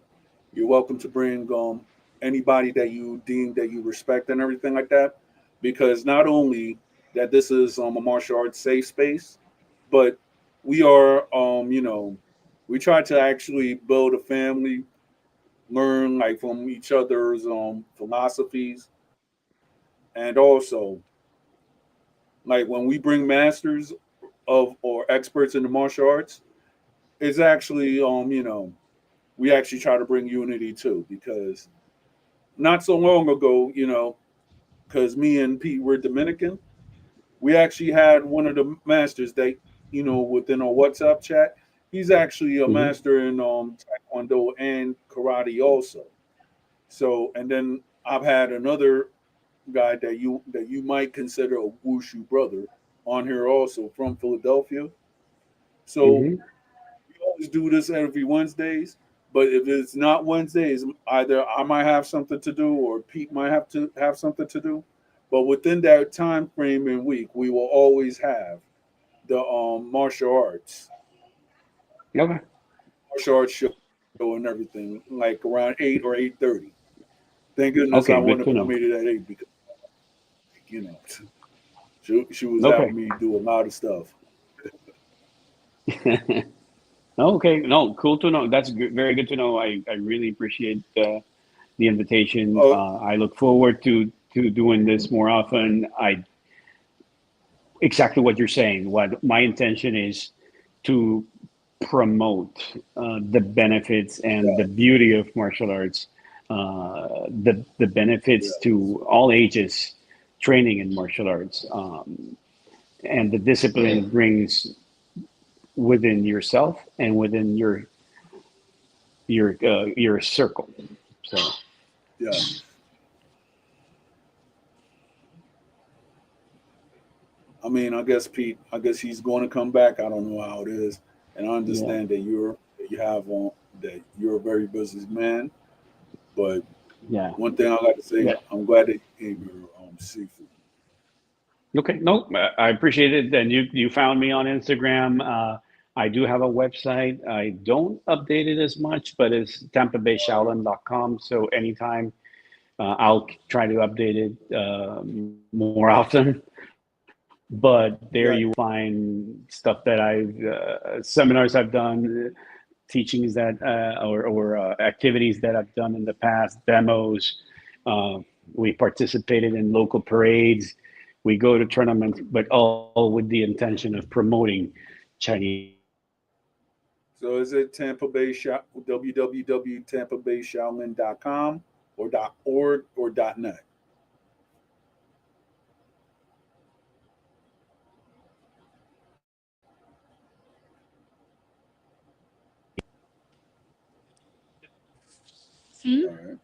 You're welcome to bring anybody that you deem that you respect and everything like that, because not only that this is a martial arts safe space, but we are we try to actually build a family, learn like from each other's philosophies, and also like when we bring masters of or experts in the martial arts, it's actually we actually try to bring unity too, because not so long ago, because me and Pete were Dominican, we actually had one of the masters that, within our WhatsApp chat, he's actually a mhm, master in Taekwondo and karate also. So, and then I've had another guy that you might consider a wushu brother on here also from Philadelphia. So mhm. we always do this every Wednesdays. But if it's not Wednesdays, either I might have something to do or Pete might have to have something to do. But within that time frame and week, we will always have the Okay, martial arts show and everything, like around 8 or 8:30. Thank goodness okay, good to I know. made it at 8 because you know she was having Okay. me do a lot of stuff. Okay, no, cool to know. That's good, very good to know. I really appreciate the invitation. Oh I look forward to doing this more often. I exactly what you're saying. What my intention is to promote the benefits and the yeah, beauty of martial arts, the benefits yeah, to all ages training in martial arts, and the discipline it brings within yourself and within your circle. So yeah. I mean, I guess Pete. I guess he's going to come back. I don't know how it is, and I yeah, understand that you have on that you're a very busy man. But yeah, one thing I like to say, yeah. I'm glad that you came here, seafood. Okay, no, I appreciate it. And you found me on Instagram. I do have a website. I don't update it as much, but it's tampabayshaolin.com. So anytime I'll try to update it more often. But there Right. you will find stuff that I've seminars I've done, teachings that or activities that I've done in the past, demos. Uh, we participated in local parades. We go to tournaments, but all with the intention of promoting Chinese. So is it Tampa Bay www.tampabayshaolin.com or .org or .net? All right.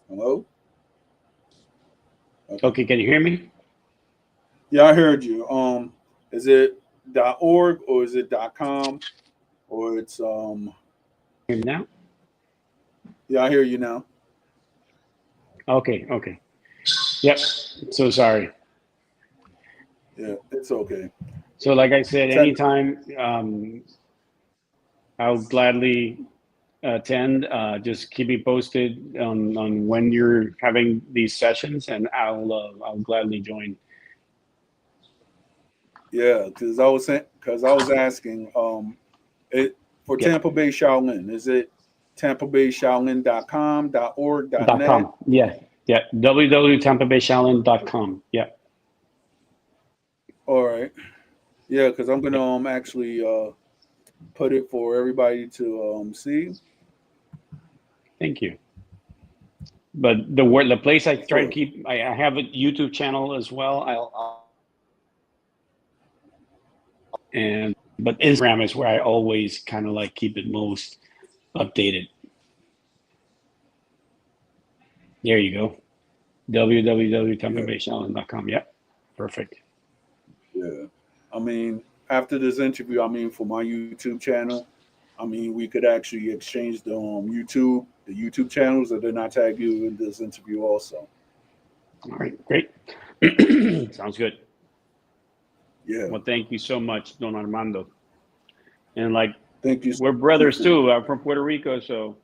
Hello. Okay, can you hear me? Yeah, I heard you. Is it .org or is it .com or it's Hear me now? Yeah, I hear you now. Okay, okay. Yep. So sorry. Yeah, it's okay. So like I said, Tech, anytime I'll gladly attend. Just keep me posted on when you're having these sessions, and I'll gladly join. yeah, because I was asking it for Yeah. Tampa Bay Shaolin. Is it tampabayshaolin.com, .org, .net? .com. Yeah. Yeah. www.tampabayshaolin.com. Yeah. All right. Yeah, because I'm gonna actually put it for everybody to see. Thank you. But the place I Of try to course. keep, I have a YouTube channel as well. And but Instagram is where I always kind of like keep it most updated. There you go. Yeah, www.tampabayshaolin.com. Yep. Perfect. yeah. I mean, after this interview, I mean, for my YouTube channel, I mean, we could actually exchange the YouTube channels, and then I tag you in this interview also. All right. Great. Sounds good. Yeah. Well, thank you so much, Don Armando. And like Thank you. we're brothers too. I'm from Puerto Rico, so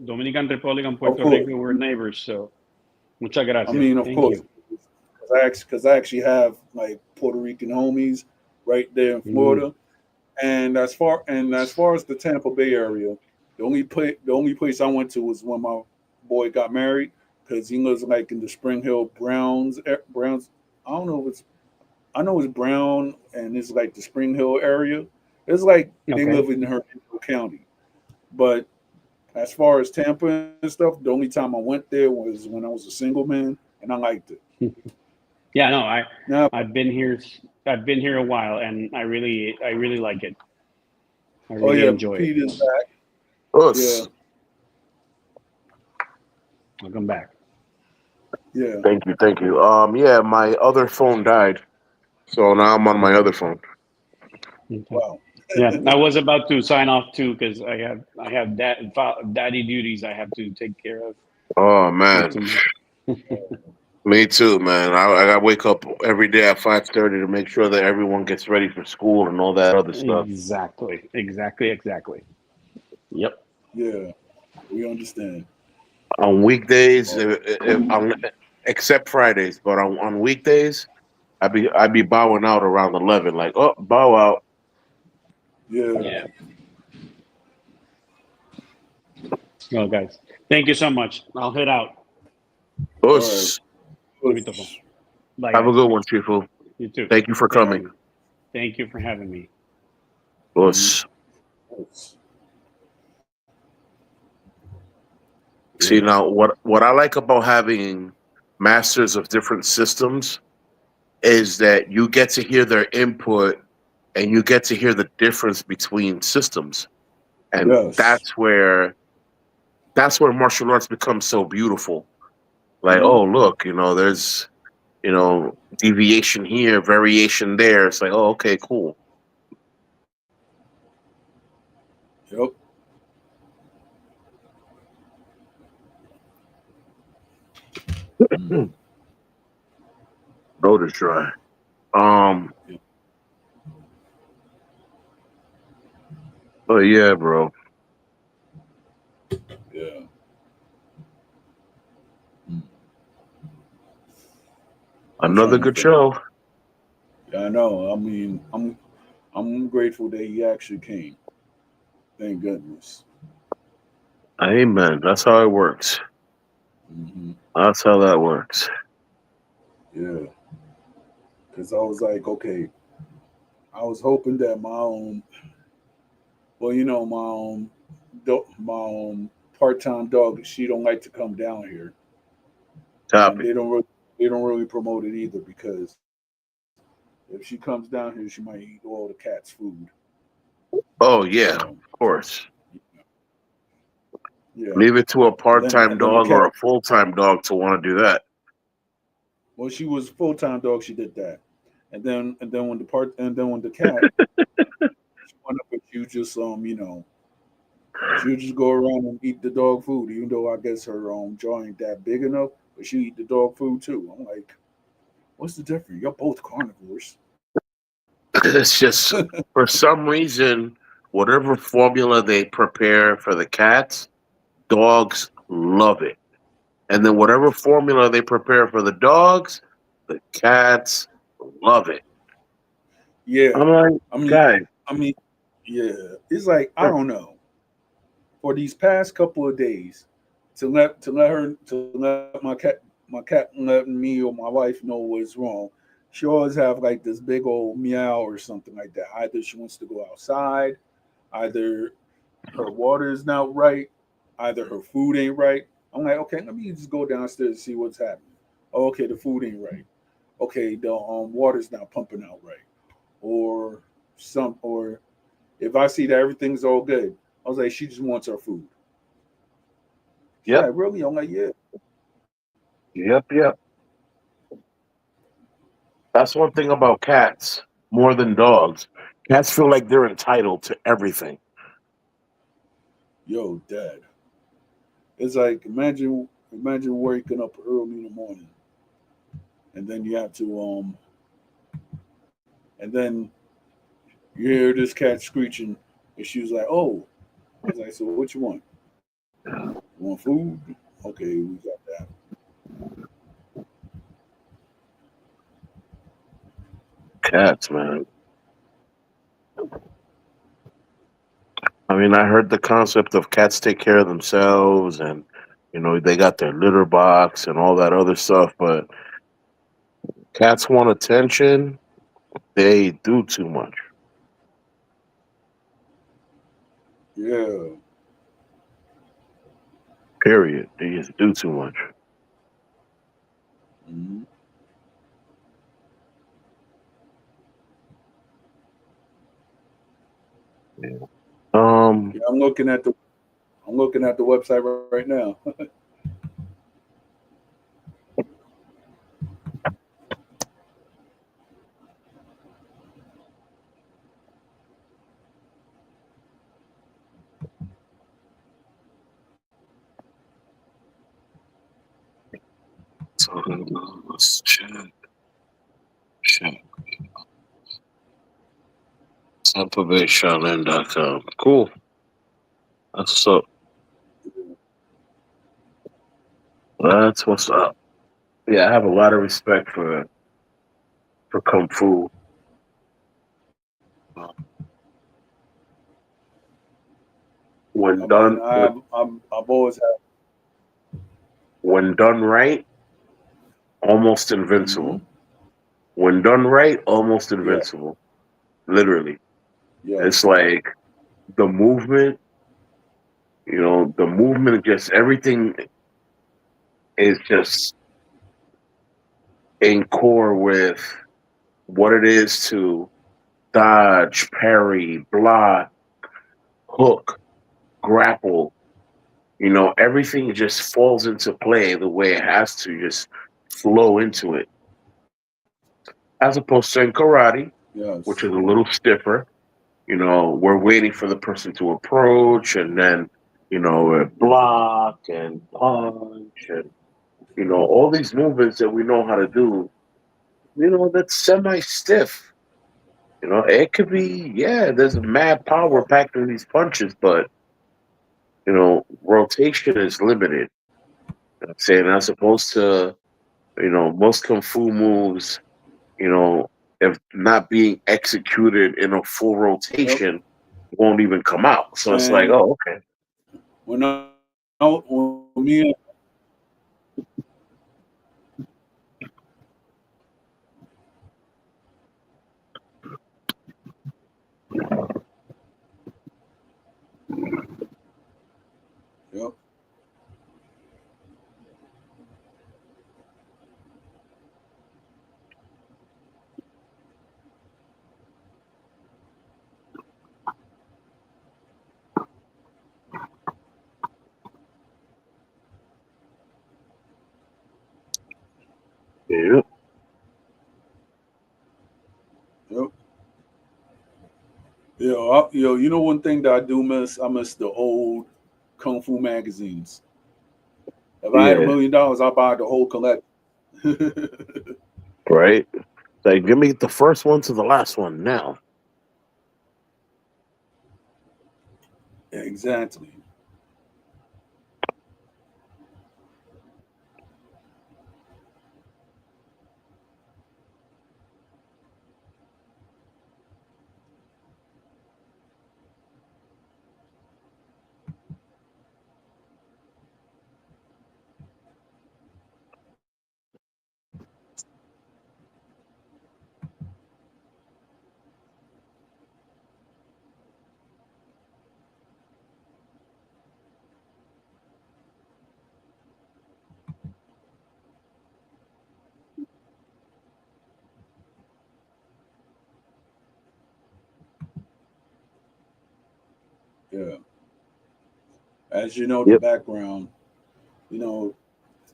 Dominican Republic and Of Puerto course. Rico, we're neighbors. So muchas I gracias. mean, of Thank course, you. because I actually have like Puerto Rican homies right there in Mhm. Florida. And as far as the Tampa Bay area, the only place I went to was when my boy got married because he lives like in the Spring Hill Browns. I don't know if it's I know it's Brown and it's like the Spring Hill area. It's like they Okay. live in Hernando County. But as far as Tampa and stuff, the only time I went there was when I was a single man, and I liked it. Yeah, no, Now, I've been here. I've been here a while, and I really like it. I oh really yeah, enjoy it. Pete is back. Yeah, Us. Welcome back. yeah. Thank you, thank you. Yeah, my other phone died, so now I'm on my Okay. other phone. Okay. Wow. Yeah, I was about to sign off too because I have daddy duties I have to take care of Oh here man, tonight. me too, man. I gotta wake up every day at 5:30 to make sure that everyone gets ready for school and all that other stuff. Exactly. Exactly. Exactly. Yep. Yeah, we understand. On weekdays, Oh, except Fridays, but on weekdays, I'd be bowing out around 11. Like, oh, bow out. yeah. Yeah. Well, guys, thank you so much. I'll head out. All right. Us. Bonito. Bye, Have a guys. good one, Chifu. You too. Thank you for Take care of coming. you. Thank you for having me. Mhm. Us. See Yeah. now, what I like about having masters of different systems is that you get to hear their input and you get to hear the difference between systems, and Yes. that's where martial arts becomes so beautiful. Like, Hmm. oh look, there's deviation here, variation there. It's like, oh, okay, cool. Yep. Mm. Hmm. Throat is dry. Um, Yeah. but yeah, bro. Yeah. Mm. I'm Another trying to good think. show. Yeah, I know. I mean, I'm grateful that he actually came. Thank goodness. Amen. That's how it works. Hmm. That's how that works. Yeah. Because I was like, okay, I was hoping that my part-time dog, she don't like to come down here, and Copy. they don't really promote it either because if she comes down here, she might eat all the cat's food. Oh yeah, So of course. Yeah, Leave it to a and part-time then the dog cat. or a full-time dog to want to do that. Well, she was full time dog. She did that, and then when the cat, she went up and she just she would just go around and eat the dog food, even though I guess her jaw ain't that big enough, but she eat the dog food too. I'm like, what's the difference? You're both carnivores. It's just for some reason, whatever formula they prepare for the cats, dogs love it. And then whatever formula they prepare for the dogs, the cats love it. Yeah, I'm like, I mean, guys, I mean, yeah. It's like I don't know. For these past couple of days, to let my cat let me or my wife know what's wrong. She always have like this big old meow or something like that. Either she wants to go outside, either her water is not right, either her food ain't right. I'm like, okay, let me just go downstairs and see what's happening. Oh, okay, the food ain't right. Okay, the water's not pumping out right, or or if I see that everything's all good, I was like, she just wants her food. She's yep, like, really? I'm like, yeah. yep. That's one thing about cats more than dogs. Cats feel like they're entitled to everything. Yo, dad. It's like imagine waking up early in the morning and then you have to and then you hear this cat screeching and she was like, oh. I was like, so what you want? You want food? Okay, we got that. Cats, man. I mean, I heard the concept of cats take care of themselves and, they got their litter box and all that other stuff, but cats want attention. They do too much. Yeah. Period. They just do too much. Mm-hmm. Yeah. Um, Yeah, I'm looking at the website right now. so let's check. TampaBayShaolin.com. Cool. That's what's up. That's what's up. Yeah, I have a lot of respect for Kung Fu. I When mean, done when, I've always had. when done right, almost Mm-hmm. invincible. When done right, almost Yeah. invincible. Literally. It's Yes. like the movement, the movement, just everything is just in core with what it is to dodge, parry, block, hook, grapple. Everything just falls into play the way it has to, just flow into it. As opposed to in karate, which Yes. is a little stiffer. We're waiting for the person to approach and then, block and punch and, all these movements that we know how to do, that's semi stiff. It could be, yeah, there's mad power Yeah. packed in these punches, but, rotation is limited. I'm saying as opposed to, most kung fu moves, if not being executed in a full Yep. rotation, won't even come out. So it's like, And oh, okay. when when me yep. You know one thing that I do miss? I miss the old kung fu magazines. If I had Yeah, $1 million, I'd buy the whole collection. right. Like, give me the first one to the last one now. Exactly. Yeah. As you know, the Yep. background. You know,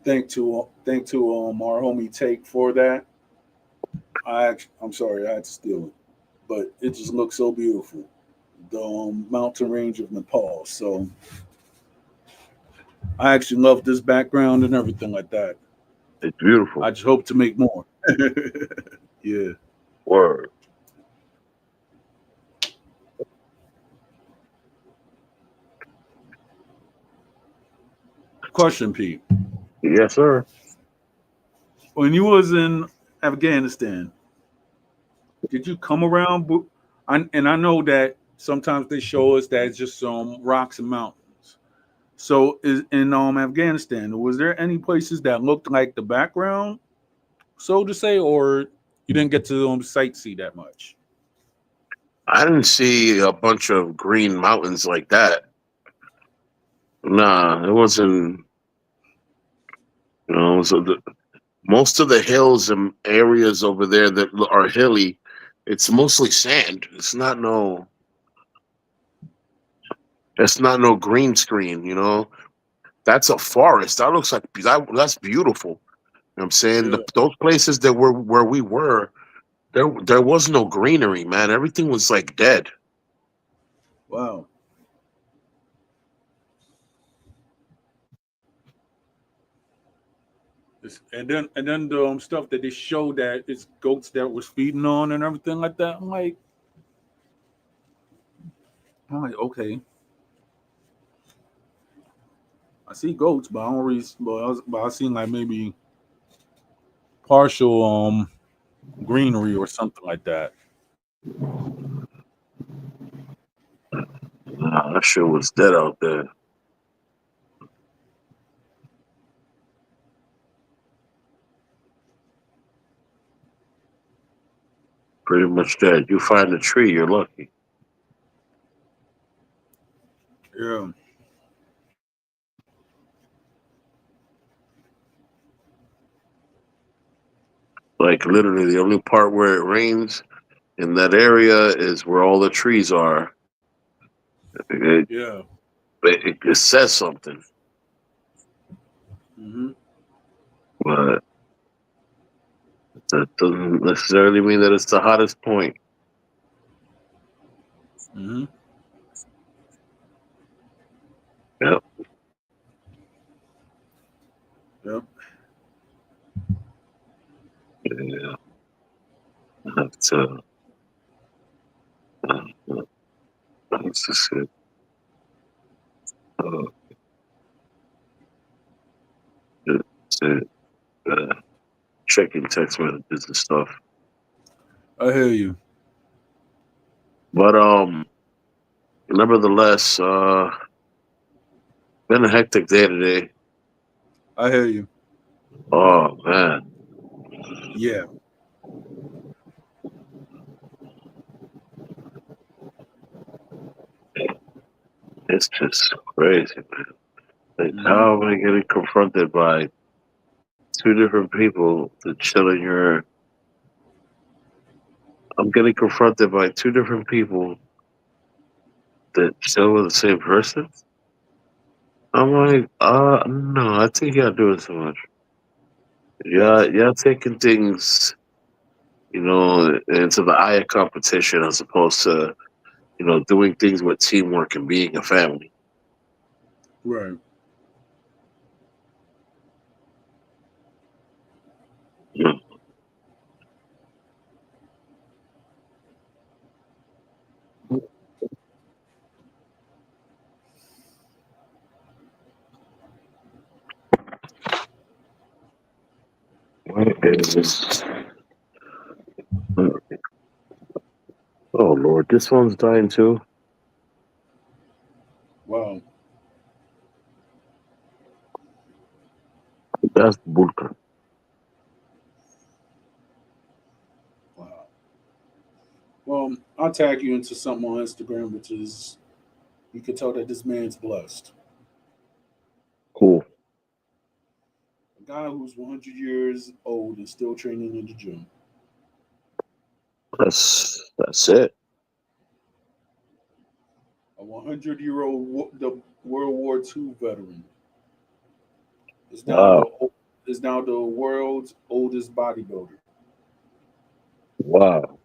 thank to our homie Take for that. I'm sorry, I had to steal it, but it just looks so beautiful. The mountain range of Nepal. So I actually love this background and everything like that. It's beautiful. I just hope to make more. Yeah. Word. Question, Pete. Yes, sir. When you was in Afghanistan, did you come around? And I know that sometimes they show us that it's just some rocks and mountains. So is in Afghanistan, was there any places that looked like the background, so to say, or you didn't get to sightsee that much? I didn't see a bunch of green mountains like that. Nah, it wasn't. So most of the hills and areas over there that are hilly, it's mostly sand. It's not no. It's not no green screen. That's a forest. That looks like that's beautiful. You know what I'm saying? Yeah. Those places that were where we were, there was no greenery, man. Everything was like dead. Wow. And then the stuff that they showed that it's goats that was feeding on and everything like that. I'm like, okay, I see goats, but I don't really. But I seen like maybe partial greenery or something like that. Nah, that shit was dead out there. Pretty much dead. You find a tree, you're lucky. Yeah. Like literally, the only part where it rains in that area is where all the trees are. It, Yeah. it says something, Hmm. but that doesn't necessarily mean that it's the hottest point. Hmm. Yep. Yep. Yeah. I have to. Uh, what's this shit? Uh, to, uh, checking text messages and stuff. I hear you. But nevertheless, been a hectic day today. I hear you. Oh man, Yeah. it's just crazy, man. Like, Hmm. how am I getting confronted by two different people to chill in your? I'm getting confronted by two different people that chill with the same person. I'm like, no, I think y'all doing too much. Yes. Y'all taking things, into the eye of competition as opposed to, doing things with teamwork and being a family. Right. Yeah. What is this? Oh Lord, this one's dying too. Wow. That's Bulka. Wow. Well, I'll tag you into something on Instagram, which is you can tell that this man's blessed. Cool. A guy who's 100 years old and still training in the gym. That's it. A 100-year-old the World War II veteran is now Wow. the world's oldest bodybuilder. Wow.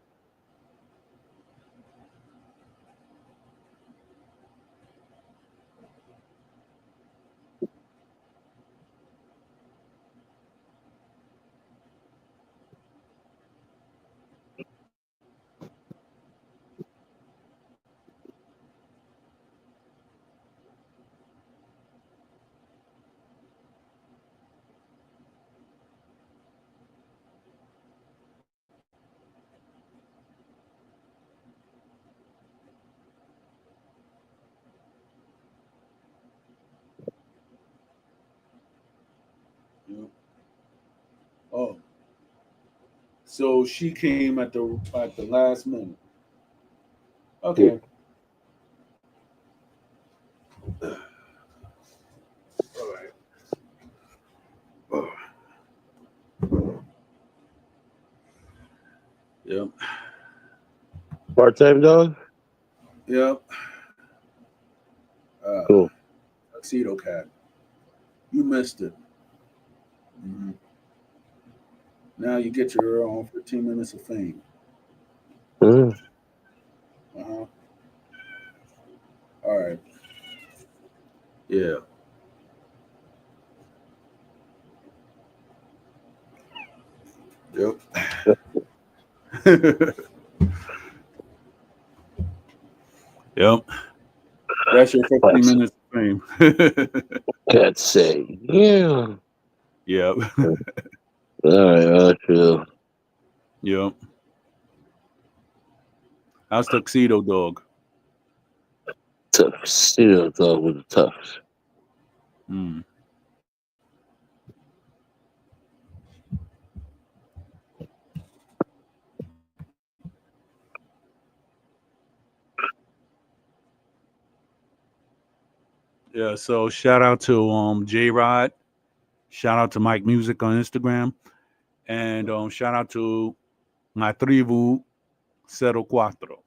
You know? Oh, so she came at the last minute. Cool. Okay. All right. Oh, yep. Part-time dog? Yep. Cool. Tuxedo cat. You missed it. Mhm. Now you get your own 15 minutes of fame. Mm. Uh-huh. All right. Yeah. Yep. Yep. That's your 15 Classic. minutes of fame. Can't say. Yeah. Yep. All right, I feel Yep. How's Tuxedo Dog? tough. Still dog with the tough. Mm. Yeah. So shout out to J Rod. Shout out to Mike Music on Instagram. And shout out to my tribu 04.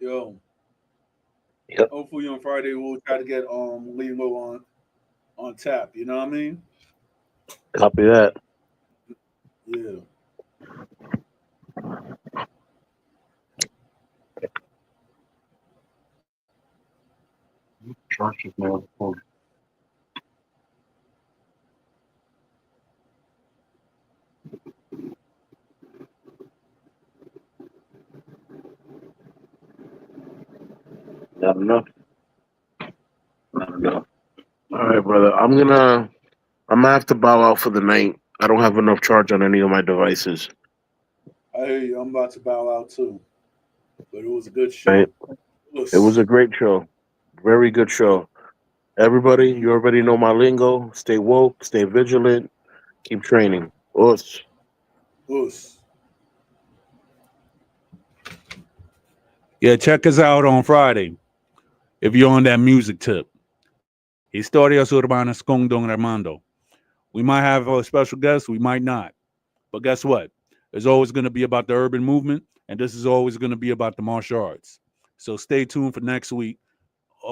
Yo. Yep. Hopefully on Friday we'll try to get Lilo on tap. You know what I mean? Copy that. Yeah. Josh is my other phone. Not enough. Not enough. All right, brother. I'm gonna have to bow out for the night. I don't have enough charge on any of my devices. I hear you. I'm about to bow out too. But it was a good show. Right? It was a great show. Very good Yeah. show. Everybody, you already know my lingo. Stay woke, stay vigilant, keep training. Us. Us. Yeah, check us out on Friday if you're on that music tip. Historias Urbanas con Don Armando. We might have a special guest, we might not. But guess what? It's always going to be about the urban movement, and this is always going to be about the martial arts. So stay tuned for next week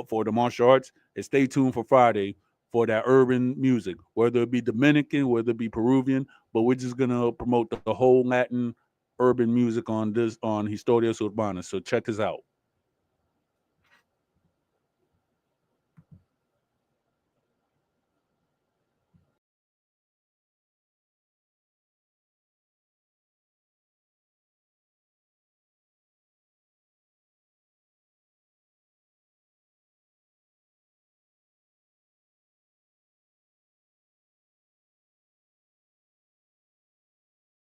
for the martial arts, and stay tuned for Friday for that urban music, whether it be Dominican, whether it be Peruvian, but we're just going to promote the whole Latin urban music on Historias Urbanas. So check us out.